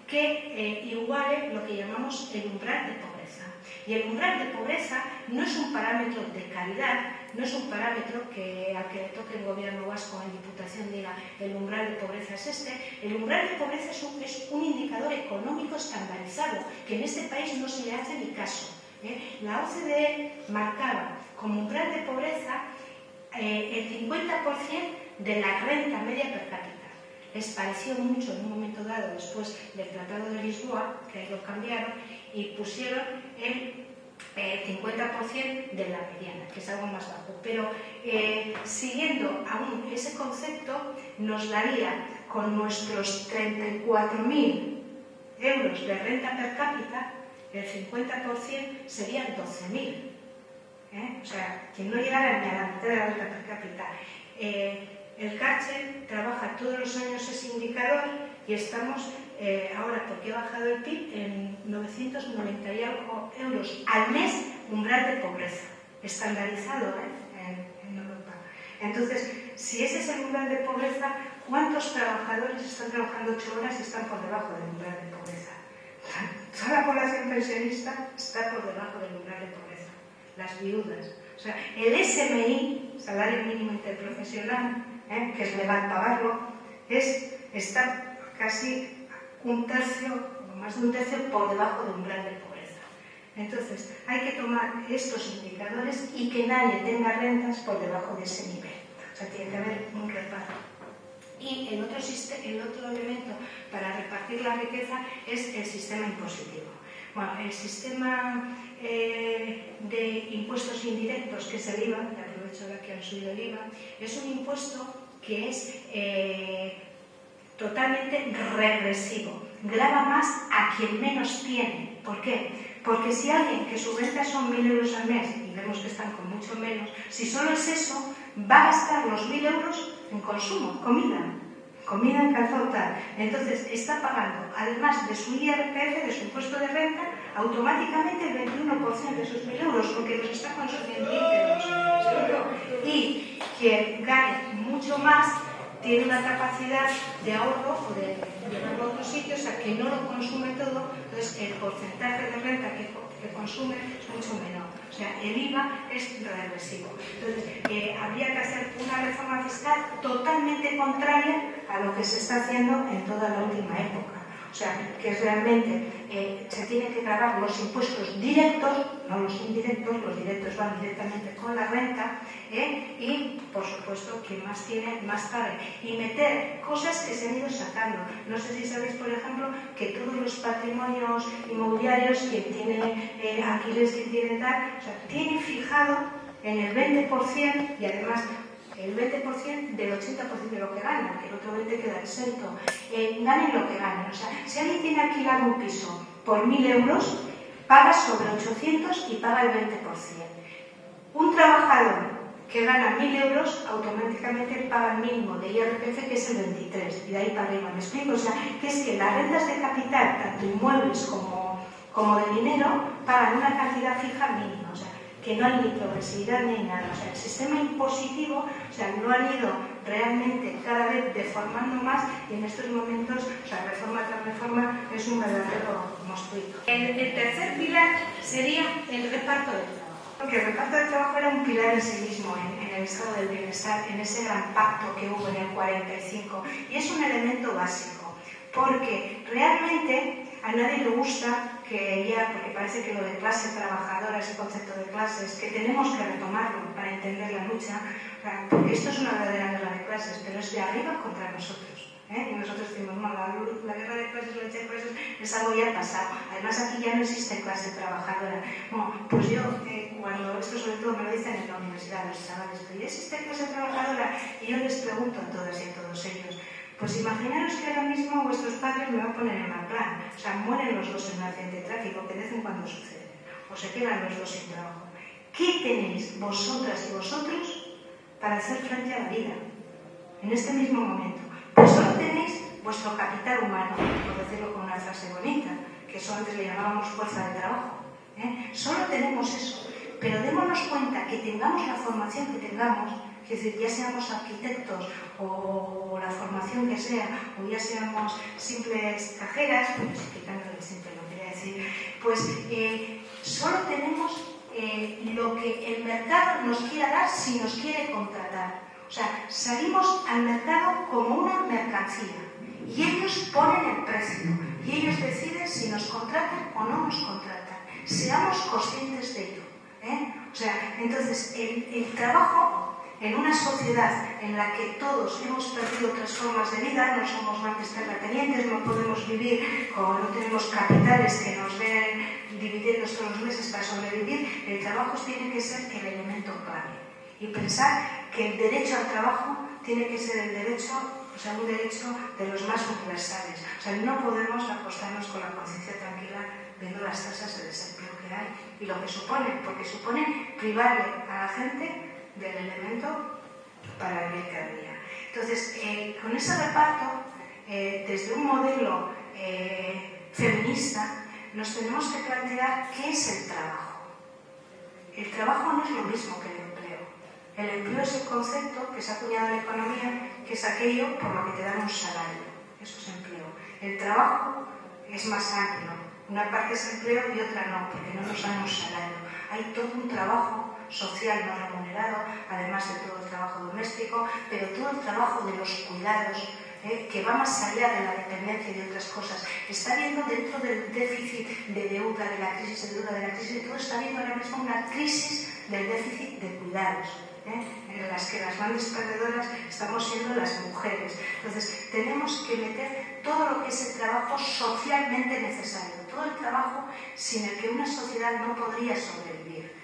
que iguale lo que llamamos el umbral de pobreza. Y el umbral de pobreza no es un parámetro de calidad, no es un parámetro que al que le toque el gobierno vasco en Diputación diga el umbral de pobreza es este. El umbral de pobreza es un indicador económico estandarizado que en este país no se le hace ni caso. La OCDE marcaba como umbral de pobreza el 50% de la renta media per cápita. Les pareció mucho en un momento dado después del Tratado de Lisboa, que ahí lo cambiaron, y pusieron el 50% de la mediana, que es algo más bajo. Pero siguiendo aún ese concepto, nos daría con nuestros 34.000 euros de renta per cápita, el 50% serían 12.000. O sea, que no llegara ni a la mitad de la renta per cápita. El Cárcel trabaja todos los años ese indicador y estamos ahora, porque ha bajado el PIB, en 990 y algo euros al mes, umbral de pobreza, estandarizado en Europa. Entonces, si ese es el umbral de pobreza, ¿cuántos trabajadores están trabajando 8 horas y están por debajo del umbral de pobreza? Toda la población pensionista está por debajo del umbral de pobreza. Las viudas. O sea, el SMI, Salario Mínimo Interprofesional, que es legal pagarlo, está casi un tercio, o más de un tercio, por debajo del umbral de pobreza. Entonces, hay que tomar estos indicadores y que nadie tenga rentas por debajo de ese nivel. O sea, tiene que haber un reparto. Y el otro elemento para repartir la riqueza es el sistema impositivo. Bueno, el sistema de impuestos indirectos, que es el IVA, que aprovecho ahora que han subido el IVA, es un impuesto que es totalmente regresivo. Grava más a quien menos tiene. ¿Por qué? Porque si alguien que su renta son 1.000 euros al mes, y vemos que están con mucho menos, si solo es eso, va a gastar los 1.000 euros en consumo, comida en calzón tal. Entonces está pagando, además de su IRPF, de su impuesto de renta, automáticamente el 21% de sus 1.000 euros, porque los está consumiendo íntegros. Y quien gane mucho más tiene una capacidad de ahorro o de llevarlo a otro sitio, o sea, que no lo consume todo, entonces el porcentaje de renta que consume es mucho menor. O sea, el IVA es regresivo. Entonces, habría que hacer una reforma fiscal totalmente contraria a lo que se está haciendo en toda la última época. O sea, que realmente se tienen que gravar los impuestos directos, no los indirectos, los directos van directamente con la renta, y, por supuesto, quien más tiene, más pague. Y meter cosas que se han ido sacando. No sé si sabéis, por ejemplo, que todos los patrimonios inmobiliarios, quien tiene alquileres, quien tiene tal, o sea, tiene fijado en el 20% y además el 20% del 80% de lo que ganan, que el otro 20% queda exento. Ganen lo que ganen. O sea, si alguien tiene alquilado un piso por 1.000 euros, paga sobre 800 y paga el 20%. Un trabajador que gana 1.000 euros, automáticamente paga el mínimo de IRPF, que es el 23%, y de ahí para arriba. ¿Me explico? O sea, que es que las rentas de capital, tanto inmuebles como de dinero, pagan una cantidad fija mínima. O sea, que no hay ni progresividad ni nada. O sea, el sistema impositivo, o sea, lo han ido realmente cada vez deformando más y en estos momentos, o sea, reforma tras reforma, es un verdadero monstruito. El tercer pilar sería el reparto del trabajo. Porque el reparto del trabajo era un pilar en sí mismo en el estado del bienestar, en ese gran pacto que hubo en el 45, y es un elemento básico, porque realmente a nadie le gusta que ya, porque parece que lo de clase trabajadora, ese concepto de clases, que tenemos que retomarlo para entender la lucha, porque esto es una verdadera guerra de clases, pero es de arriba contra nosotros. Y nosotros decimos, no, la guerra de clases, la lucha de clases es algo ya pasado. Además, aquí ya no existe clase trabajadora. Bueno, pues yo, cuando esto sobre todo me lo dicen en la universidad los chavales, pero ¿ya existe clase trabajadora? Y yo les pregunto a todas y a todos ellos, pues imaginaros que ahora mismo vuestros padres me van a poner en mal plan. O sea, mueren los dos en un accidente de tráfico, que de vez en cuando sucede. O se quedan los dos sin trabajo. ¿Qué tenéis vosotras y vosotros para hacer frente a la vida en este mismo momento? Pues solo tenéis vuestro capital humano, por decirlo con una frase bonita, que eso antes le llamábamos fuerza de trabajo. Solo tenemos eso, pero démonos cuenta que tengamos la formación que tengamos, es decir, ya seamos arquitectos o la formación que sea, o ya seamos simples cajeras, pues explicándole simple lo quería decir, pues solo tenemos lo que el mercado nos quiera dar si nos quiere contratar. O sea, salimos al mercado como una mercancía y ellos ponen el precio y ellos deciden si nos contratan o no nos contratan. Seamos conscientes de ello. O sea, entonces el trabajo en una sociedad en la que todos hemos perdido otras formas de vida, no somos grandes terratenientes, no podemos vivir o no tenemos capitales que nos ven dividiendo todos los meses para sobrevivir, el trabajo tiene que ser el elemento clave. Y pensar que el derecho al trabajo tiene que ser el derecho, o sea, un derecho de los más universales. O sea, no podemos acostarnos con la conciencia tranquila viendo las tasas de desempleo que hay y lo que supone, porque supone privarle a la gente del elemento para vivir cada día. Entonces, con ese reparto, desde un modelo feminista, nos tenemos que plantear qué es el trabajo. El trabajo no es lo mismo que el empleo. El empleo es el concepto que se ha acuñado en la economía, que es aquello por lo que te dan un salario. Eso es empleo. El trabajo es más amplio. Una parte es empleo y otra no, porque no nos dan un salario. Hay todo un trabajo social no remunerado, además de todo el trabajo doméstico, pero todo el trabajo de los cuidados, que va más allá de la dependencia y de otras cosas. Está viendo dentro del déficit de deuda, de la crisis de deuda, de la crisis de todo, está viendo ahora mismo una crisis del déficit de cuidados, en las que las grandes perdedoras estamos siendo las mujeres. Entonces, tenemos que meter todo lo que es el trabajo socialmente necesario, todo el trabajo sin el que una sociedad no podría sobrevivir.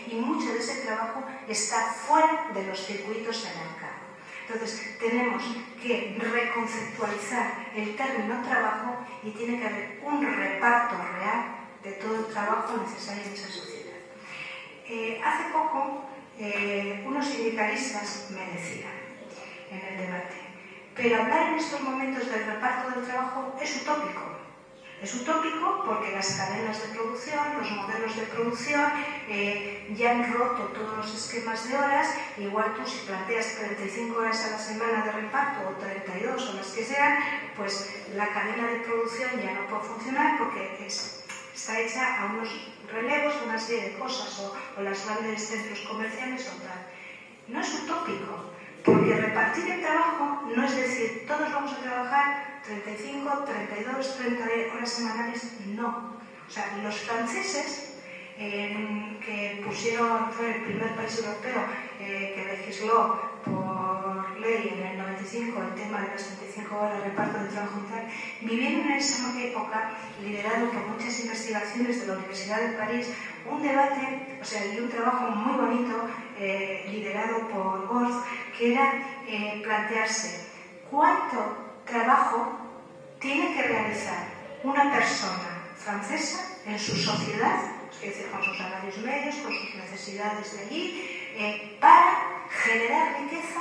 Y mucho de ese trabajo está fuera de los circuitos de mercado. Entonces, tenemos que reconceptualizar el término trabajo y tiene que haber un reparto real de todo el trabajo necesario en esa sociedad. Hace poco, unos sindicalistas me decían en el debate, pero hablar en estos momentos del reparto del trabajo es utópico. Es utópico porque las cadenas de producción, los modelos de producción ya han roto todos los esquemas de horas. Igual tú si planteas 35 horas a la semana de reparto o 32 o las que sean, pues la cadena de producción ya no puede funcionar porque está hecha a unos relevos, una serie de cosas o las grandes centros comerciales o tal. No es utópico. Porque repartir el trabajo no es decir, todos vamos a trabajar 35, 32, 30 horas semanales, no. O sea, los franceses, que pusieron, fue el primer país europeo que legisló por ley en el 95 el tema de las 35 horas de reparto de trabajo y tal, vivieron en esa época, liderado por muchas investigaciones de la Universidad de París, un debate, o sea, y un trabajo muy bonito, liderado por Gorz, que era plantearse cuánto trabajo tiene que realizar una persona francesa en su sociedad, es decir, con sus salarios medios, con sus necesidades de allí, para generar riqueza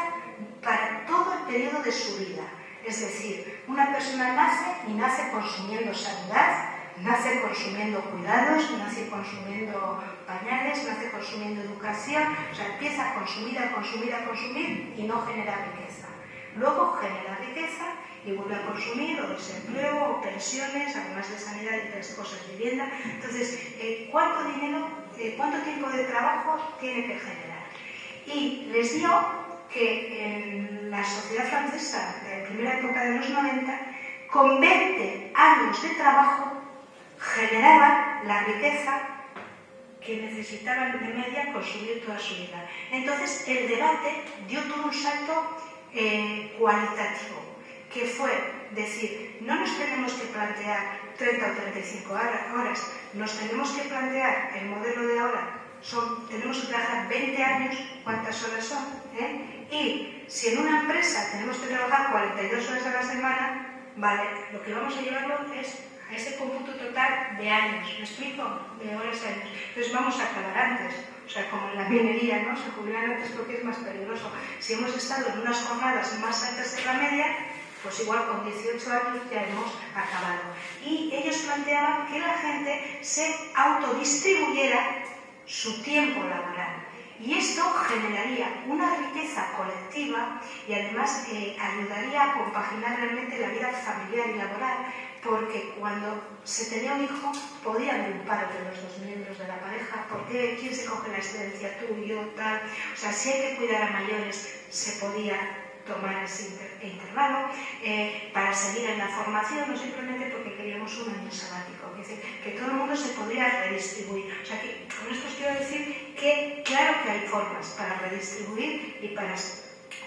para todo el periodo de su vida. Es decir, una persona nace y nace consumiendo sanidad, nace consumiendo cuidados, nace consumiendo pañales, nace consumiendo educación, o sea, empieza a consumir y no genera riqueza. Luego genera riqueza y vuelve a consumir o desempleo o pensiones, además de sanidad y otras cosas, vivienda. Entonces, ¿cuánto dinero, cuánto tiempo de trabajo tiene que generar? Y les dio que en la sociedad francesa de la primera época de los 90, con 20 años de trabajo, generaban la riqueza que necesitaban de media consumir toda su vida. Entonces, el debate dio todo un salto cualitativo, que fue decir, no nos tenemos que plantear 30 o 35 horas, nos tenemos que plantear el modelo de ahora, tenemos que trabajar 20 años, ¿cuántas horas son? Y si en una empresa tenemos que trabajar 42 horas a la semana, vale, lo que vamos a llevarlo es a ese cómputo total de años, ¿me explico? De horas a años. Entonces vamos a acabar antes, o sea, como en la minería, ¿no? Se jubilan antes porque es más peligroso. Si hemos estado en unas jornadas más altas de la media, pues igual con 18 años ya hemos acabado. Y ellos planteaban que la gente se autodistribuyera su tiempo laboral. Y esto generaría una riqueza colectiva y además ayudaría a compaginar realmente la vida familiar y laboral, porque cuando se tenía un hijo podía haber un paro de los dos miembros de la pareja, porque ¿quién se coge la excedencia? Tú, yo, tal. O sea, si hay que cuidar a mayores, se podía tomar ese intervalo para seguir en la formación, no simplemente porque queríamos un año sabático. Es decir, que todo el mundo se podría redistribuir. O sea, que con esto os quiero decir que claro que hay formas para redistribuir y para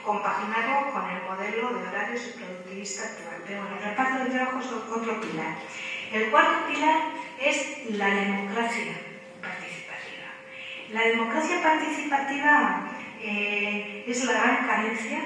compaginarlo con el modelo de horarios y productivista actual. Pero bueno, el reparto de trabajo es otro pilar. El cuarto pilar es la democracia participativa. La democracia participativa es la gran carencia,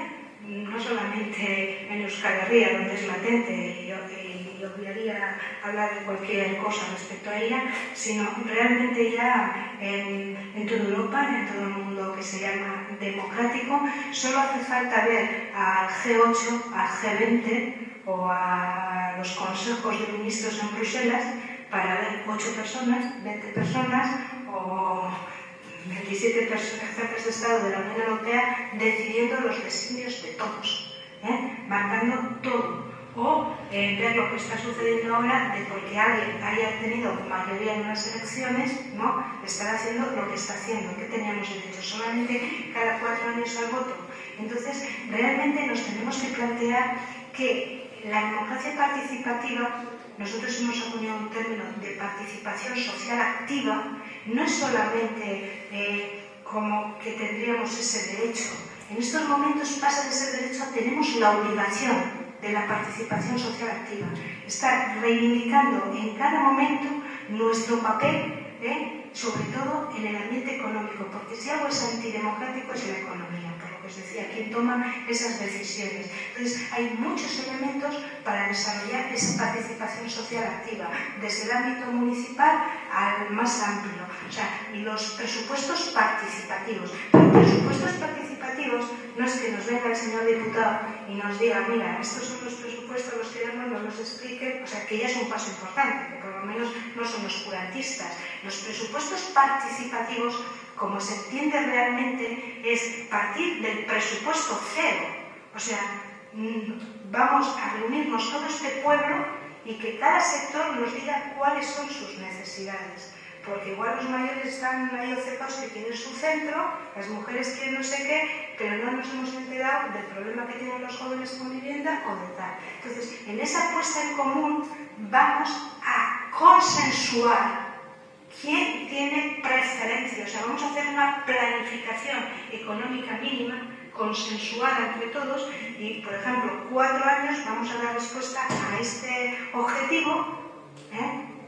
no solamente en Euskal Herria, donde es latente y obviaría hablar de cualquier cosa respecto a ella, sino realmente ya en toda Europa, en todo el mundo que se llama democrático. Solo hace falta ver al G8, al G20 o a los consejos de ministros en Bruselas para ver 8 personas, 20 personas o 27 jefes de Estado de la Unión Europea decidiendo los designios de todos, marcando todo. O ver lo que está sucediendo ahora de porque alguien haya tenido mayoría en unas elecciones, ¿no? Estar haciendo lo que está haciendo, que teníamos derecho solamente cada 4 años al voto. Entonces, realmente nos tenemos que plantear que la democracia participativa, nosotros hemos acuñado un término de participación social activa, no es solamente como que tendríamos ese derecho. En estos momentos pasa de ser derecho a tenemos la obligación de la participación social activa. Estar reivindicando en cada momento nuestro papel, sobre todo en el ambiente económico, porque si algo es antidemocrático es la economía, por lo que os decía, quien toma esas decisiones. Entonces, hay muchos elementos para desarrollar esa participación social activa, desde el ámbito municipal al más amplio. O sea, y los presupuestos participativos. Pero presupuestos participativos no es que nos venga el señor diputado y nos diga, mira, estos son los presupuestos, los queremos, nos los explique, o sea, que ya es un paso importante, que por lo menos no son oscurantistas. Los presupuestos participativos, como se entiende realmente, es partir del presupuesto cero. O sea, vamos a reunirnos todo este pueblo y que cada sector nos diga cuáles son sus necesidades. Porque igual los mayores están ahí obcecados que quieren su centro, las mujeres quieren no sé qué, pero no nos hemos enterado del problema que tienen los jóvenes con vivienda o de tal. Entonces, en esa puesta en común vamos a consensuar quién tiene preferencia. O sea, vamos a hacer una planificación económica mínima, consensuada entre todos y, por ejemplo, 4 años vamos a dar respuesta a este objetivo,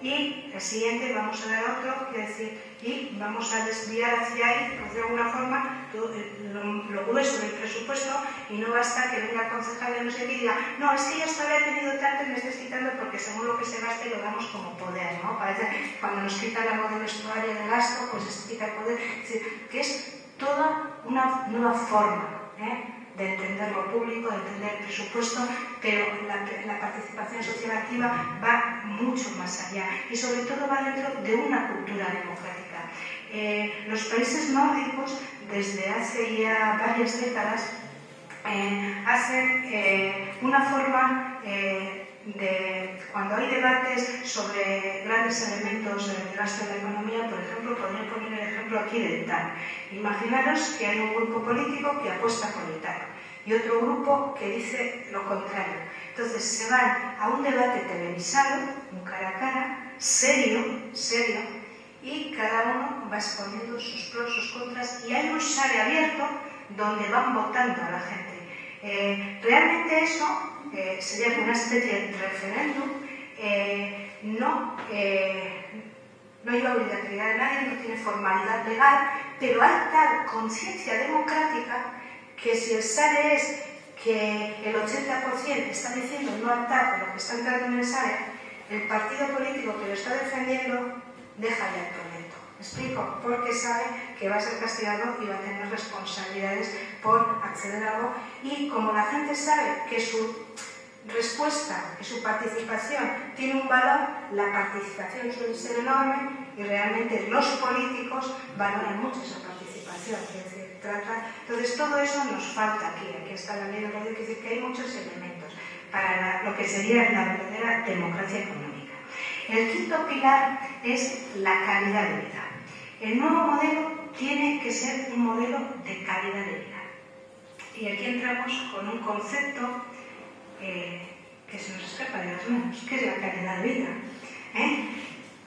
y el siguiente vamos a dar otro, quiere decir, y vamos a desviar hacia ahí, pues de alguna forma, lo grueso del presupuesto, y no basta que venga el concejal de no sé qué y diga, no, es que ya hasta ahora he tenido tanto y me estoy quitando porque según lo que se gaste lo damos como poder, ¿no? Parece que cuando nos quitan algo del vestuario de gasto, pues se quita el poder. Es decir, que es toda una nueva forma, de entender lo público, de entender el presupuesto, pero la participación social activa va mucho más allá y sobre todo va dentro de una cultura democrática. Los países nórdicos, desde hace ya varias décadas, hacen una forma de, cuando hay debates sobre grandes elementos del gasto de la economía, por ejemplo, podría poner el ejemplo aquí del TAC. Imaginaros que hay un grupo político que apuesta por el TAC y otro grupo que dice lo contrario. Entonces se van a un debate televisado, un cara a cara, serio, y cada uno va exponiendo sus pros, sus contras, y hay un share abierto donde van votando a la gente. Realmente eso sería una especie de referéndum, no hay obligatoriedad de nadie, no tiene formalidad legal, pero hay tal conciencia democrática que si el SARE es que el 80% está diciendo no al TAP lo que está entrando en el SARE, el partido político que lo está defendiendo deja ya el proyecto. ¿Me explico? Porque sabe que va a ser castigado y va a tener responsabilidades por acceder a algo, y como la gente sabe que su respuesta, que su participación tiene un valor, la participación suele ser enorme y realmente los políticos valoran mucho esa participación. Es decir, entonces todo eso nos falta aquí. Aquí está la ley de radio, que dice que hay muchos elementos para lo que sería la verdadera democracia económica. El quinto pilar es la calidad de vida. El nuevo modelo tiene que ser un modelo de calidad de vida. Y aquí entramos con un concepto que se nos escapa de las manos, que es la calidad de vida.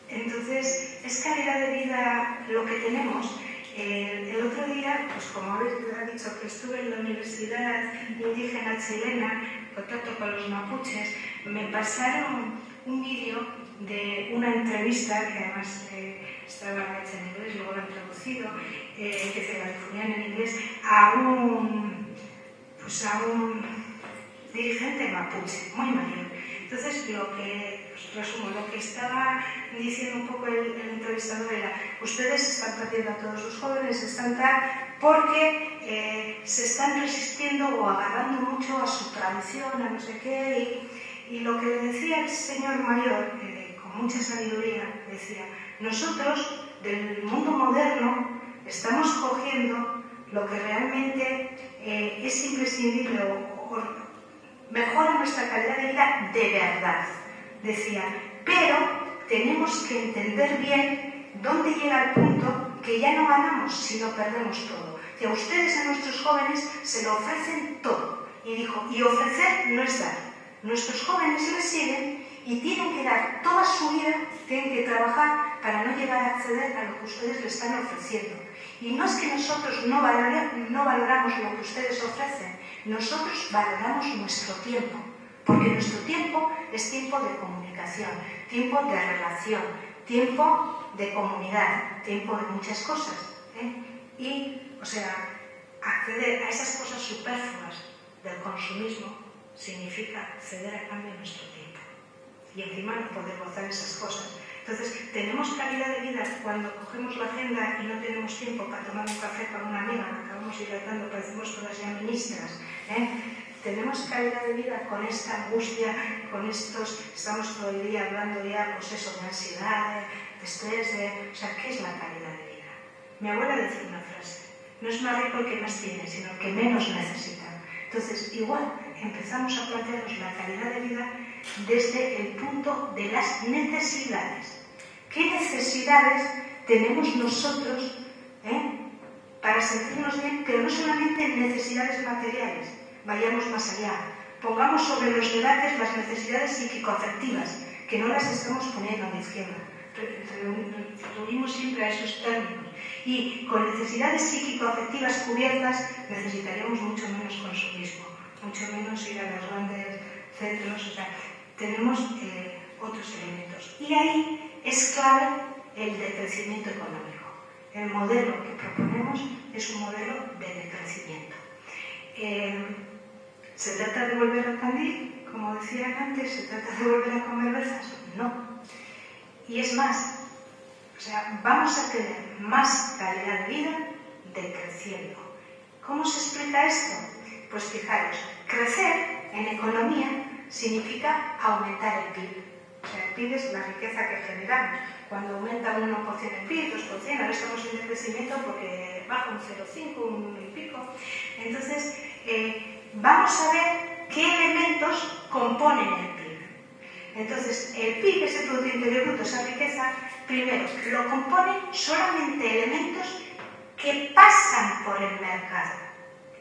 Entonces, ¿es calidad de vida lo que tenemos? El otro día, pues como habéis dicho, que estuve en la Universidad Indígena Chilena, en contacto con los mapuches, me pasaron un vídeo de una entrevista, que además estaba hecha en inglés, luego lo han traducido, que se la difundían en inglés, a un dirigente mapuche, muy mayor. Entonces, resumo, lo que estaba diciendo un poco el entrevistador era: ustedes están perdiendo a todos los jóvenes, porque se están resistiendo o agarrando mucho a su tradición, a no sé qué, y lo que le decía el señor mayor, con mucha sabiduría, decía: nosotros, del mundo moderno, estamos cogiendo lo que realmente es imprescindible o mejora nuestra calidad de vida de verdad. Decía, pero tenemos que entender bien dónde llega el punto que ya no ganamos, sino perdemos todo. Y a ustedes, a nuestros jóvenes, se lo ofrecen todo. Y dijo, y ofrecer no es dar. Nuestros jóvenes les siguen y tienen que dar toda su vida, tienen que trabajar para no llegar a acceder a lo que ustedes les están ofreciendo. Y no es que nosotros no valoramos lo que ustedes ofrecen, nosotros valoramos nuestro tiempo, porque nuestro tiempo es tiempo de comunicación, tiempo de relación, tiempo de comunidad, tiempo de muchas cosas. Y, o sea, acceder a esas cosas superfluas del consumismo significa ceder a cambio nuestro tiempo. Y encima no poder gozar esas cosas. Entonces, tenemos calidad de vida cuando cogemos la agenda y no tenemos tiempo para tomar un café con una amiga, acabamos hidratando, parecemos todas ya ministras. Tenemos calidad de vida con esta angustia, estamos todo el día hablando ya, pues eso, de ansiedad, de estrés, o sea, ¿qué es la calidad de vida? Mi abuela decía una frase: no es más rico el que más tiene, sino el que menos necesita. Entonces, igual, empezamos a plantearnos la calidad de vida desde el punto de las necesidades. ¿Qué necesidades tenemos nosotros para sentirnos bien? Pero no solamente necesidades materiales, vayamos más allá. Pongamos sobre los debates las necesidades psiquicoafectivas, que no las estamos poniendo a la izquierda. Reunimos siempre a esos términos. Y con necesidades psiquicoafectivas cubiertas necesitaríamos mucho menos consumismo, mucho menos ir a los grandes centros. O sea, tenemos otros elementos. Y ahí es clave el decrecimiento económico. El modelo que proponemos es un modelo de decrecimiento. ¿Se trata de volver al candil? Como decían antes, ¿se trata de volver a comer berzas? No. Y es más, o sea, vamos a tener más calidad de vida decreciendo. ¿Cómo se explica esto? Pues fijaros, crecer en economía significa aumentar el PIB. O sea, el PIB es la riqueza que generamos. Cuando aumenta un 1% el PIB, 2%, ahora estamos en decrecimiento porque baja un 0,5, un y pico. Entonces, vamos a ver qué elementos componen el PIB. Entonces, el PIB, ese Producto Interior Bruto, esa riqueza, primero, lo componen solamente elementos que pasan por el mercado.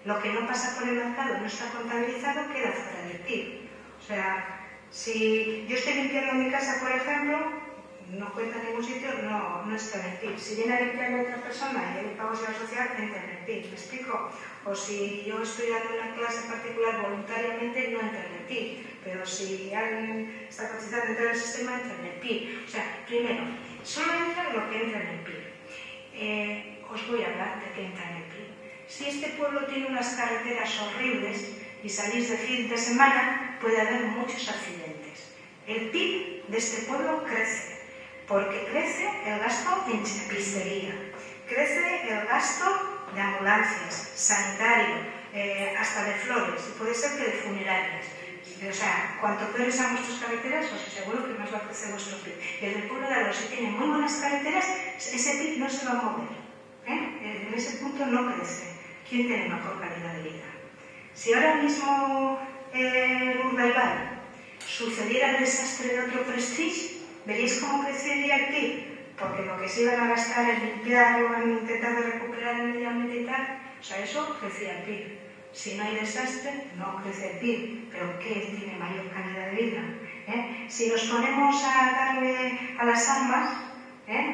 Lo que no pasa por el mercado no está contabilizado, queda fuera del PIB. O sea, si yo estoy limpiando mi casa, por ejemplo, no cuenta en ningún sitio, no está en el PIB. Si viene a limpiar a otra persona y hay pagos de la sociedad, entra en el PIB. ¿Me explico? O si yo estoy dando una clase particular voluntariamente, no entra en el PIB. Pero si alguien está cotizando dentro del sistema, entra en el PIB. O sea, primero, solo entra lo que entra en el PIB. Os voy a hablar de qué entra en el PIB. Si este pueblo tiene unas carreteras horribles y salís de fin de semana, puede haber muchos accidentes. El PIB de este pueblo crece, porque crece el gasto en chapistería, crece el gasto de ambulancias, sanitario, hasta de flores, y puede ser que de funerarias. O sea, cuanto peores sean vuestras carreteras, os aseguro que más va a crecer vuestro PIB. Desde el pueblo de Alor, si tiene muy buenas carreteras, ese PIB no se va a mover. En ese punto no crece. ¿Quién tiene mejor calidad de vida? Si ahora mismo en Urdaibai sucediera el desastre de otro Prestige, ¿veréis cómo crecería el PIB? Porque lo que se iban a gastar en limpiar o en intentar recuperar el medio ambiente y tal, o sea, eso crecía el PIB. Si no hay desastre, no crece el PIB, pero ¿qué tiene mayor calidad de vida? Si nos ponemos a darle a las armas,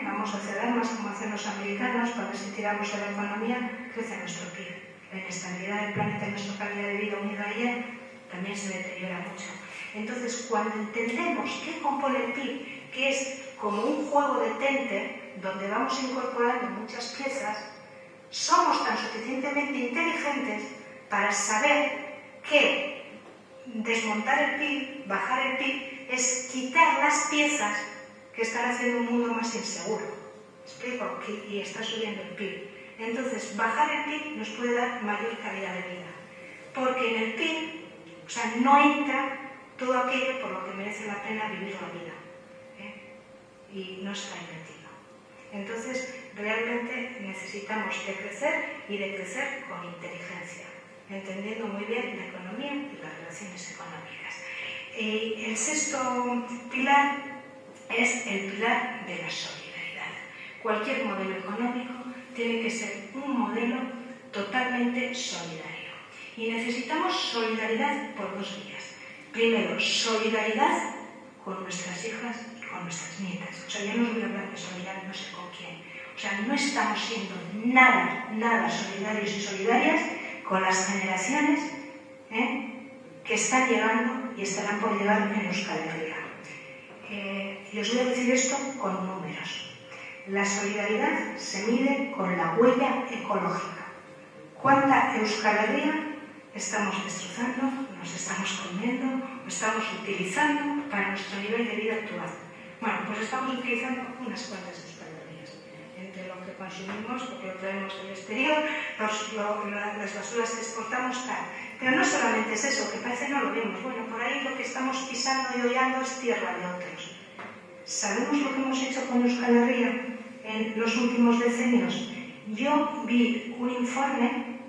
vamos a hacer armas como hacen los americanos, para ver si tiramos a la economía, crece nuestro PIB. La inestabilidad del planeta y nuestra calidad de vida unida a ella también se deteriora mucho. Entonces, cuando entendemos qué compone el PIB, que es como un juego de tente, donde vamos incorporando muchas piezas, somos tan suficientemente inteligentes para saber que desmontar el PIB, bajar el PIB, es quitar las piezas que están haciendo un mundo más inseguro. ¿Explico? Y está subiendo el PIB. Entonces, bajar el PIB nos puede dar mayor calidad de vida. Porque en el PIB, o sea, no entra todo aquello por lo que merece la pena vivir la vida. Y no está invertido. Entonces, realmente necesitamos de crecer y de crecer con inteligencia, entendiendo muy bien la economía y las relaciones económicas. El sexto pilar es el pilar de la solidaridad. Cualquier modelo económico tiene que ser un modelo totalmente solidario. Y necesitamos solidaridad por dos vías. Primero, solidaridad con nuestras hijas y con nuestras nietas. O sea, yo no os voy a hablar de solidaridad no sé con quién. O sea, no estamos siendo nada solidarios y solidarias con las generaciones que están llegando y estarán por llegar en Euskal Herria. Y os voy a decir esto con números. La solidaridad se mide con la huella ecológica. ¿Cuánta Euskal Herria estamos destrozando, nos estamos comiendo, o estamos utilizando para nuestro nivel de vida actual? Bueno, pues estamos utilizando unas cuantas Euskal Herrias. Entre lo que consumimos, porque lo traemos del exterior, las basuras que exportamos, tal. Pero no solamente es eso, que parece no lo vemos. Bueno, por ahí lo que estamos pisando y hollando es tierra de otros. ¿Sabemos lo que hemos hecho con Euskal Herria en los últimos decenios? Yo vi un informe,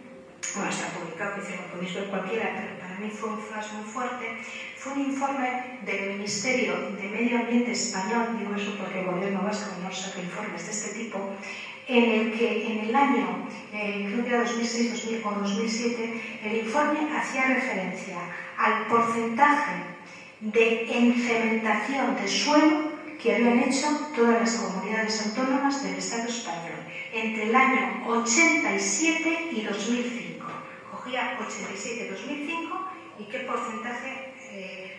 bueno, está publicado, que lo podéis ver cualquiera, pero para mí fue un flash muy fuerte. Fue un informe del Ministerio de Medio Ambiente español, digo eso porque el gobierno vasco no saca informes de este tipo, en el que en el año, creo que era 2006 o 2007, el informe hacía referencia al porcentaje de encementación de suelo que habían hecho todas las comunidades autónomas del Estado español entre el año 87 y 2005. Cogía 87 y 2005 y qué porcentaje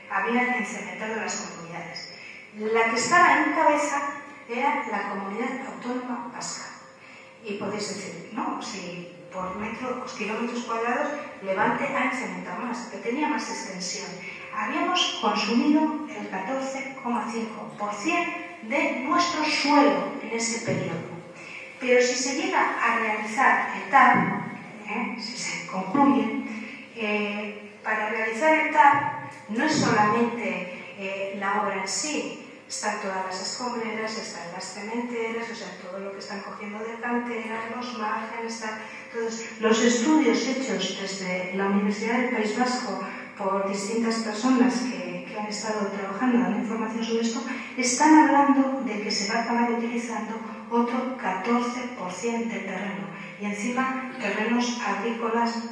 habían encementado las comunidades. La que estaba en cabeza era la comunidad autónoma vasca. Y podéis decir, no, si por kilómetros cuadrados Levante ha encementado más, que tenía más extensión. Habíamos consumido el 14,5% de nuestro suelo en ese periodo. Pero si se llega a realizar el TAP, si se concluye, para realizar el TAP no es solamente la obra en sí, están todas las escombreras, están las cementeras, o sea, todo lo que están cogiendo de canteras, los márgenes, todos los estudios hechos desde la Universidad del País Vasco por distintas personas que han estado trabajando, dando información sobre esto, están hablando de que se va a acabar utilizando otro 14% del terreno, y encima terrenos agrícolas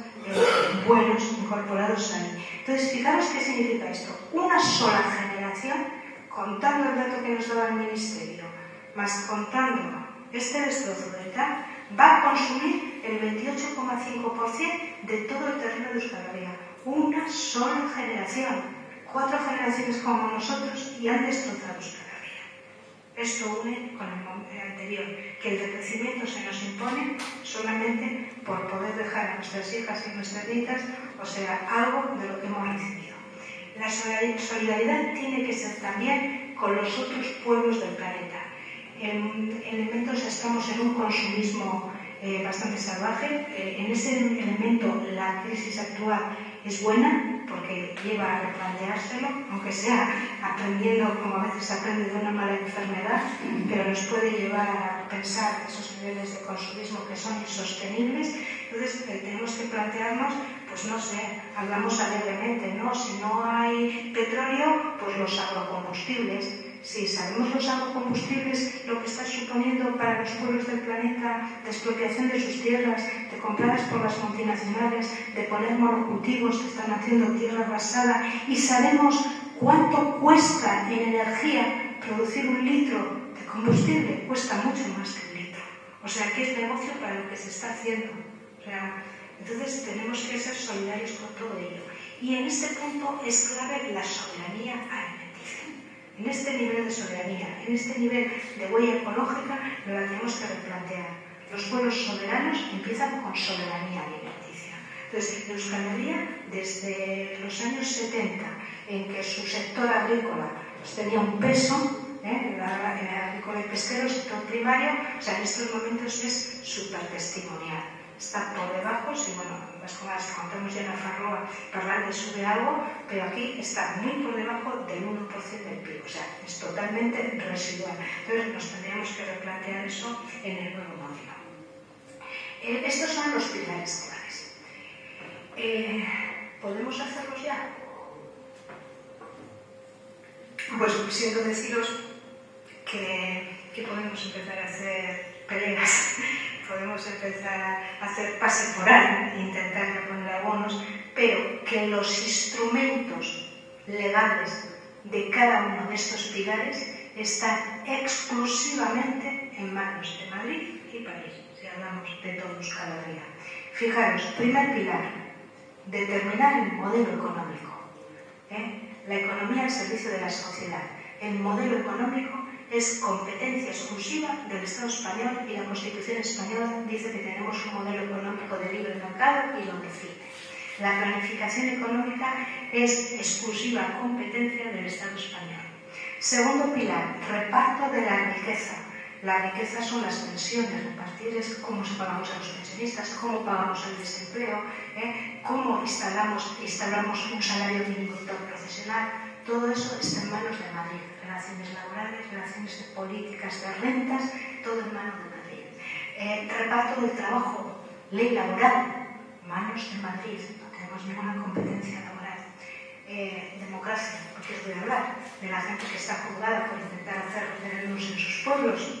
buenos incorporados ahí. Entonces, fijaros qué significa esto. Una sola generación, contando el dato que nos daba el Ministerio, más contando este destrozo del TAP, va a consumir el 28,5% de todo el terreno de Euskal Herria. Una sola generación. 4 generaciones como nosotros y han destrozado Euskal Herria. Esto une con el anterior, que el decrecimiento se nos impone solamente por poder dejar a nuestras hijas y nuestras nietas, o sea, algo de lo que hemos recibido. La solidaridad tiene que ser también con los otros pueblos del planeta. En elementos estamos en un consumismo bastante salvaje. En ese elemento la crisis actual es buena porque lleva a replanteárselo, aunque sea aprendiendo, como a veces se aprende de una mala enfermedad, pero nos puede llevar a pensar esos niveles de consumismo que son insostenibles. Entonces tenemos que plantearnos, pues no sé, hablamos alegremente, ¿no? Si no hay petróleo, pues los agrocombustibles. Si sabemos los agrocombustibles, lo que está suponiendo para los pueblos del planeta de expropiación de sus tierras, de compradas por las multinacionales, de poner monocultivos que están haciendo tierra arrasada, y sabemos cuánto cuesta en energía producir un litro de combustible, cuesta mucho más que un litro. O sea, que es negocio para lo que se está haciendo. O sea, entonces tenemos que ser solidarios con todo ello. Y en este punto es clave la soberanía alimentaria. En este nivel de soberanía, en este nivel de huella ecológica, nos la tenemos que replantear. Los pueblos soberanos empiezan con soberanía alimenticia. Entonces, Euskal Herria, desde los años 70, en que su sector agrícola pues, tenía un peso, en el agrícola y pesquero, el sector primario, o sea, en estos momentos es súper testimonial. Está por debajo, si bueno, las cosas que contamos ya en la Farroa, hablar de sube algo, pero aquí está muy por debajo del 1% del PIB, o sea, es totalmente residual. Entonces nos tendríamos que replantear eso en el nuevo modelo. Estos son los pilares claves. ¿Podemos hacerlos ya? Pues siento deciros que podemos empezar a hacer peleas. Podemos empezar a hacer pase foral e intentar reponer abonos, pero que los instrumentos legales de cada uno de estos pilares están exclusivamente en manos de Madrid y París, si hablamos de todos cada día. Fijaros, primer pilar, determinar el modelo económico. La economía al servicio de la sociedad. El modelo económico es competencia exclusiva del Estado español y la Constitución española dice que tenemos un modelo económico de libre mercado y lo define. La planificación económica es exclusiva competencia del Estado español. Segundo pilar, reparto de la riqueza. La riqueza son las pensiones, repartir es cómo se pagamos a los pensionistas, cómo pagamos el desempleo, cómo instalamos un salario mínimo interprofesional. Todo eso está en manos de Madrid. Relaciones laborales, relaciones de políticas de rentas, todo en manos de Madrid. Reparto del trabajo, ley laboral, manos de Madrid, no tenemos ninguna competencia laboral. Democracia, porque os voy a hablar de la gente que está juzgada por intentar hacer referéndums en sus pueblos.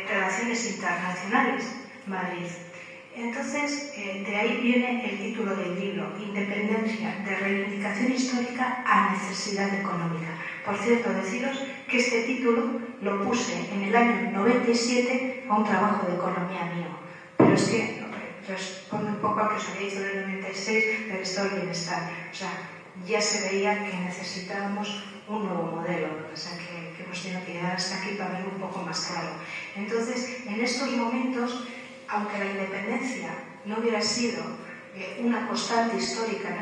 Relaciones internacionales, Madrid. Entonces, de ahí viene el título del libro, Independencia de reivindicación histórica a necesidad económica. Por cierto, deciros que este título lo puse en el año 97 a un trabajo de economía mío. Pero es que responde un poco a lo que os había dicho del 96 del estado del bienestar. O sea, ya se veía que necesitábamos un nuevo modelo, o sea, que hemos tenido que llegar hasta aquí para verlo un poco más claro. Entonces, en estos momentos, aunque la independencia no hubiera sido una constante histórica en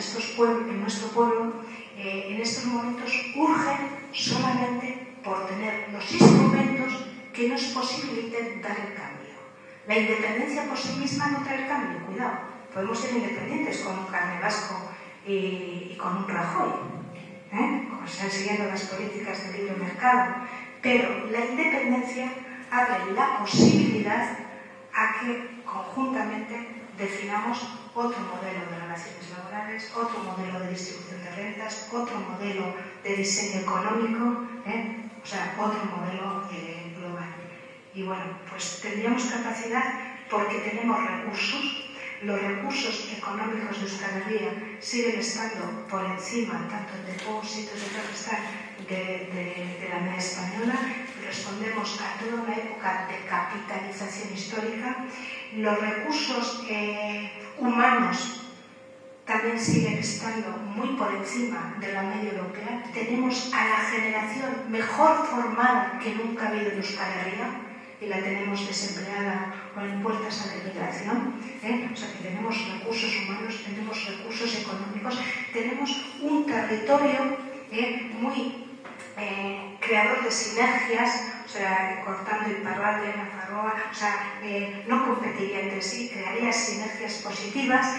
nuestro pueblo, en estos momentos urge solamente por tener los instrumentos que nos posibiliten dar el cambio. La independencia por sí misma no trae el cambio, cuidado. Podemos ser independientes con un Carne Vasco y con un Rajoy, siguiendo las políticas del libre mercado, pero la independencia abre la posibilidad a que conjuntamente definamos otro modelo de relaciones laborales, otro modelo de distribución de rentas, otro modelo de diseño económico, o sea, otro modelo global. Y bueno, pues tendríamos capacidad porque tenemos recursos. Los recursos económicos de Euskal Herria siguen estando por encima tanto en depósitos de la media española. Respondemos a toda una época de capitalización histórica. Los recursos humanos también siguen estando muy por encima de la media europea. Tenemos a la generación mejor formada que nunca ha habido en Euskal Herria y la tenemos desempleada o en puertas a la inmigración. O sea que tenemos recursos humanos, tenemos recursos económicos, tenemos un territorio muy creador de sinergias, o sea, cortando Iparralde, Nafarroa, o sea, no competiría entre sí, crearía sinergias positivas,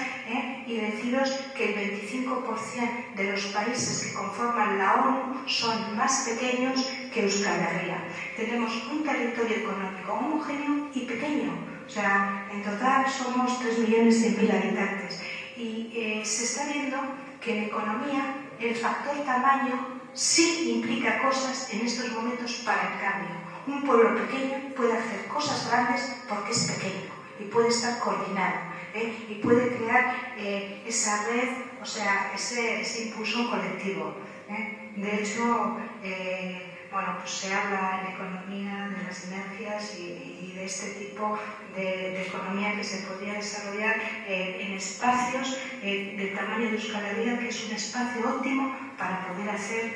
y deciros que el 25% de los países que conforman la ONU son más pequeños que Euskal Herria. Tenemos un territorio económico homogéneo y pequeño, o sea, en total somos 3.100.000 habitantes. Y se está viendo que en economía el factor tamaño sí implica cosas en estos momentos para el cambio. Un pueblo pequeño puede hacer cosas grandes porque es pequeño y puede estar coordinado, y puede crear esa red, o sea, ese impulso colectivo. De hecho, bueno, pues se habla en economía de las sinergias y de este tipo de economía que se podría desarrollar en espacios del tamaño de Euskal Herria, que es un espacio óptimo para poder hacer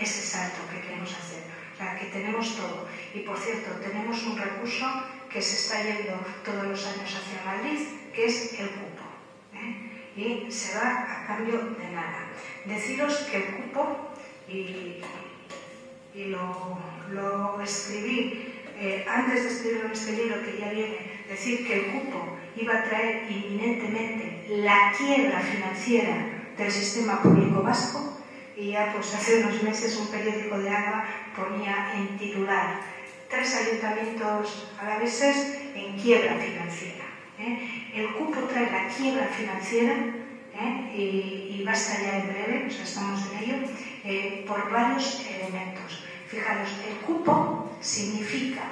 ese salto que queremos hacer. O sea, que tenemos todo. Y por cierto, tenemos un recurso que se está yendo todos los años hacia Madrid, que es el cupo. Y se va a cambio de nada. Deciros que el cupo, y lo escribí antes de escribirlo en este libro que ya viene, decir que el cupo iba a traer inminentemente la quiebra financiera del sistema público vasco, y ya pues hace unos meses un periódico de Álava ponía en titular: 3 ayuntamientos alaveses en quiebra financiera. El cupo trae la quiebra financiera, y va a estallar en breve, o sea, estamos en ello, por varios elementos. Fijaros, el cupo significa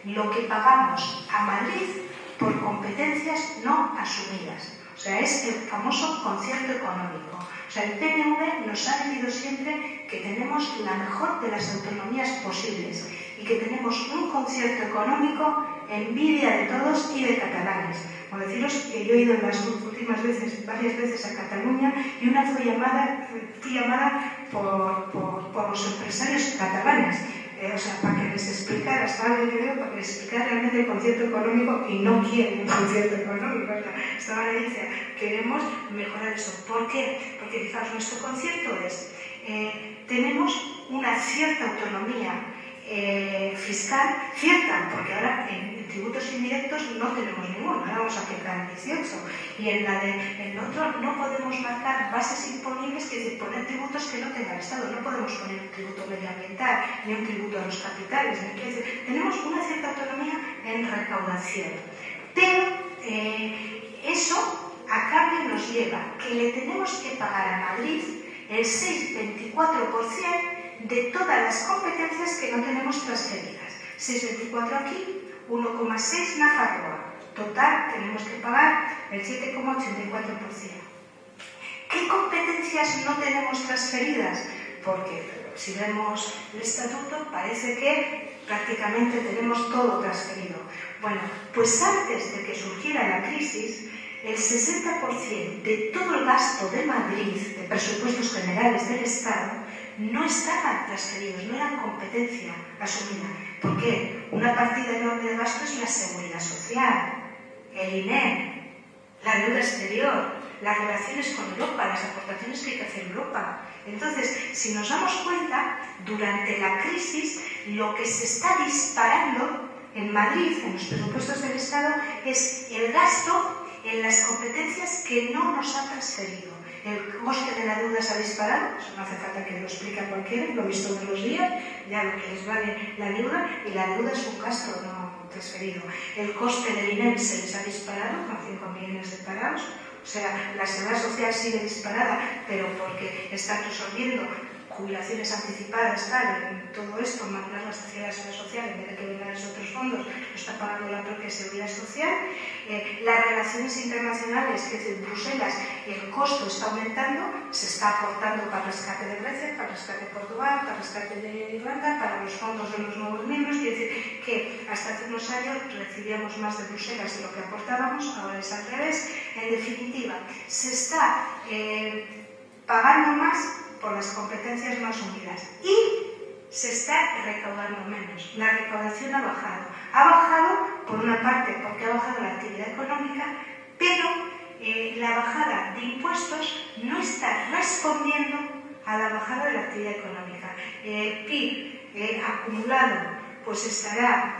lo que pagamos a Madrid por competencias no asumidas. O sea, es el famoso concierto económico. O sea, el PNV nos ha metido siempre que tenemos la mejor de las autonomías posibles y que tenemos un concierto económico envidia de todos y de catalanes. Por deciros que yo he ido en las últimas veces, varias veces a Cataluña, y una fui llamada por los empresarios catalanes. O sea, para que les explicara, estaba en el video para que les explicara realmente el concierto económico, y no quieren un concierto económico. O sea, estaban ahí y decían, queremos mejorar eso. ¿Por qué? Porque, fijaos, nuestro concierto es, tenemos una cierta autonomía fiscal, cierta, porque ahora en tributos indirectos no tenemos ninguno, ahora vamos a aplicar el 18, y en el otro no podemos marcar bases imponibles, que es decir, poner tributos que no tenga el Estado. No podemos poner un tributo medioambiental ni un tributo a los capitales, es decir, tenemos una cierta autonomía en recaudación, pero eso a cambio nos lleva que le tenemos que pagar a Madrid el 6,24% de todas las competencias que no tenemos transferidas. 6,24 aquí, 1,6 Nafarroa. Total, tenemos que pagar el 7,84%. ¿Qué competencias no tenemos transferidas? Porque si vemos el estatuto, parece que prácticamente tenemos todo transferido. Bueno, pues antes de que surgiera la crisis, el 60% de todo el gasto de Madrid, de presupuestos generales del Estado, no estaban transferidos, no eran competencia asumida. ¿Por qué? Una partida enorme de gasto es la seguridad social, el INEM, la deuda exterior, las relaciones con Europa, las aportaciones que hay que hacer en Europa. Entonces, si nos damos cuenta, durante la crisis, lo que se está disparando en Madrid, en los presupuestos del Estado, es el gasto en las competencias que no nos ha transferido. El coste de la deuda se ha disparado, eso no hace falta que lo explique a cualquiera, lo he visto todos los días, ya lo que les vale la deuda, y la deuda es un gasto no transferido. El coste del INEM se les ha disparado, con 5 millones de parados, o sea, la seguridad social sigue disparada, pero porque están resolviendo jubilaciones anticipadas, todo esto, mantener la seguridad social en vez de que vengan esos otros fondos, lo está pagando la propia seguridad social. Las relaciones internacionales, que es en Bruselas, el costo está aumentando, se está aportando para el rescate de Grecia, para el rescate de Portugal, para el rescate de Irlanda, para los fondos de los nuevos miembros. Quiere decir que hasta hace unos años recibíamos más de Bruselas de lo que aportábamos, ahora es al revés. En definitiva, se está pagando más por las competencias no asumidas y se está recaudando menos. La recaudación ha bajado. Ha bajado, por una parte, porque ha bajado la actividad económica, pero la bajada de impuestos no está respondiendo a la bajada de la actividad económica. El PIB acumulado pues estará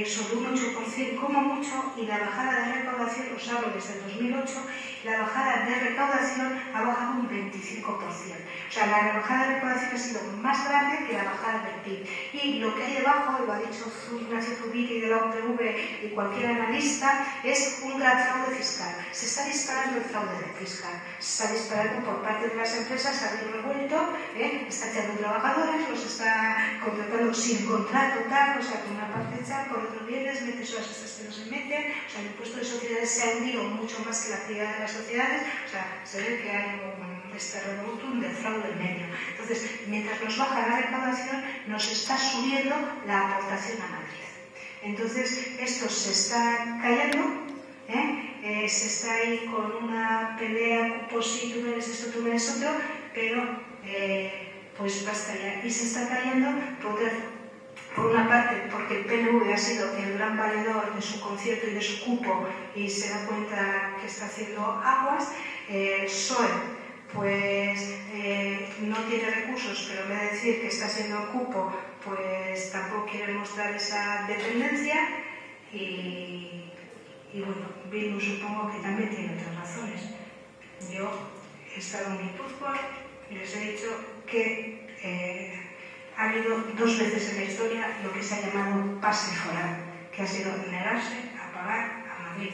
sobre un 8% como mucho, y la bajada de recaudación, os hablo desde el 2008, la bajada de recaudación ha bajado un 25%. O sea, la bajada de recaudación ha sido más grande que la bajada del PIB. Y lo que hay debajo, y lo ha dicho Ignacio Zubiri de la UPV y cualquier analista, es un gran fraude fiscal. Se está disparando el fraude fiscal, se está disparando por parte de las empresas a río revuelto, está echando trabajadores, los está contratando sin contrato, tal, o sea, con una parte echada, por otros bienes, mete horas estas que no se meten, o sea, el impuesto de sociedades se ha hundido mucho más que la actividad de las sociedades, o sea, se ve que hay este revolutum del fraude en medio. Entonces, mientras nos baja la recaudación, nos está subiendo la aportación a Madrid. Entonces, esto se está cayendo, se está ahí con una pelea, pues sí, tú me eres esto, tú me eres otro, pero pues basta ya. Y se está cayendo por una parte porque el PNV ha sido el gran valedor de su concierto y de su cupo y se da cuenta que está haciendo aguas. PSOE pues no tiene recursos, pero en vez de decir que está haciendo cupo, pues tampoco quiere mostrar esa dependencia y bueno, Bildu supongo que también tiene otras razones. Yo he estado en Guipúzcoa y les he dicho que ha habido 2 veces en la historia lo que se ha llamado pase foral, que ha sido negarse a pagar a Madrid,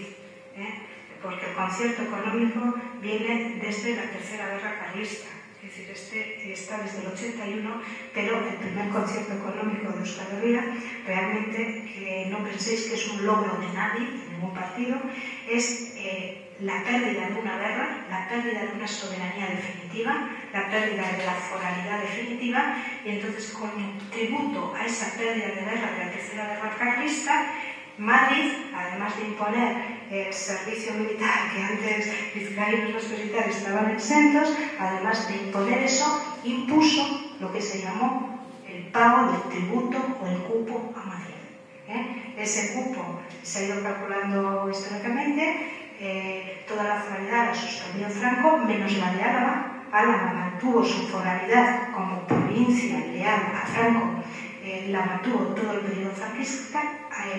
porque el concierto económico viene desde la Tercera Guerra Carlista, es decir, este está desde el 81, pero el primer concierto económico de Euskal Herria, realmente que no penséis que es un logro de nadie, de ningún partido, es la pérdida de una guerra, la pérdida de una soberanía definitiva, la pérdida de la foralidad definitiva, y entonces con tributo a esa pérdida de guerra de la Tercera Guerra Carlista, Madrid, además de imponer el servicio militar, que antes vizcaínos los militares estaban exentos, además de imponer eso, impuso lo que se llamó el pago del tributo o el cupo a Madrid. Ese cupo se ha ido calculando históricamente, toda la foralidad la suspendió Franco, menos la de Álava. Álava mantuvo su foralidad como provincia leal a Franco, la mantuvo todo el periodo franquista.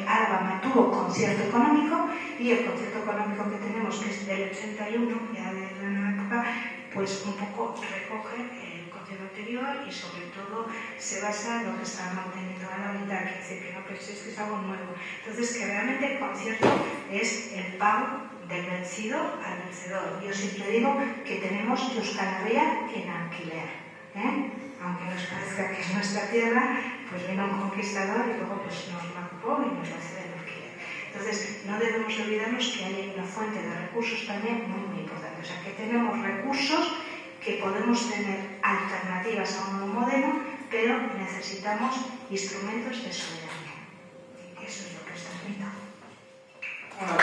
Álava mantuvo concierto económico, y el concierto económico que tenemos, que es del 81, ya de la nueva época, pues un poco recoge el concierto anterior y sobre todo se basa en lo que está manteniendo Álava y tal, es decir, que no penséis que es algo nuevo. Entonces, que realmente el concierto es el pago del vencido al vencedor. Yo siempre digo que tenemos Euskal Herria en alquiler, aunque nos parezca que es nuestra tierra, pues vino un conquistador y luego pues nos la ocupó y nos la cede en alquiler. Entonces, no debemos olvidarnos que hay una fuente de recursos también muy, muy importante. O sea, que tenemos recursos, que podemos tener alternativas a un nuevo modelo, pero necesitamos instrumentos de soberanía. Eso es lo que os transmito. Bueno,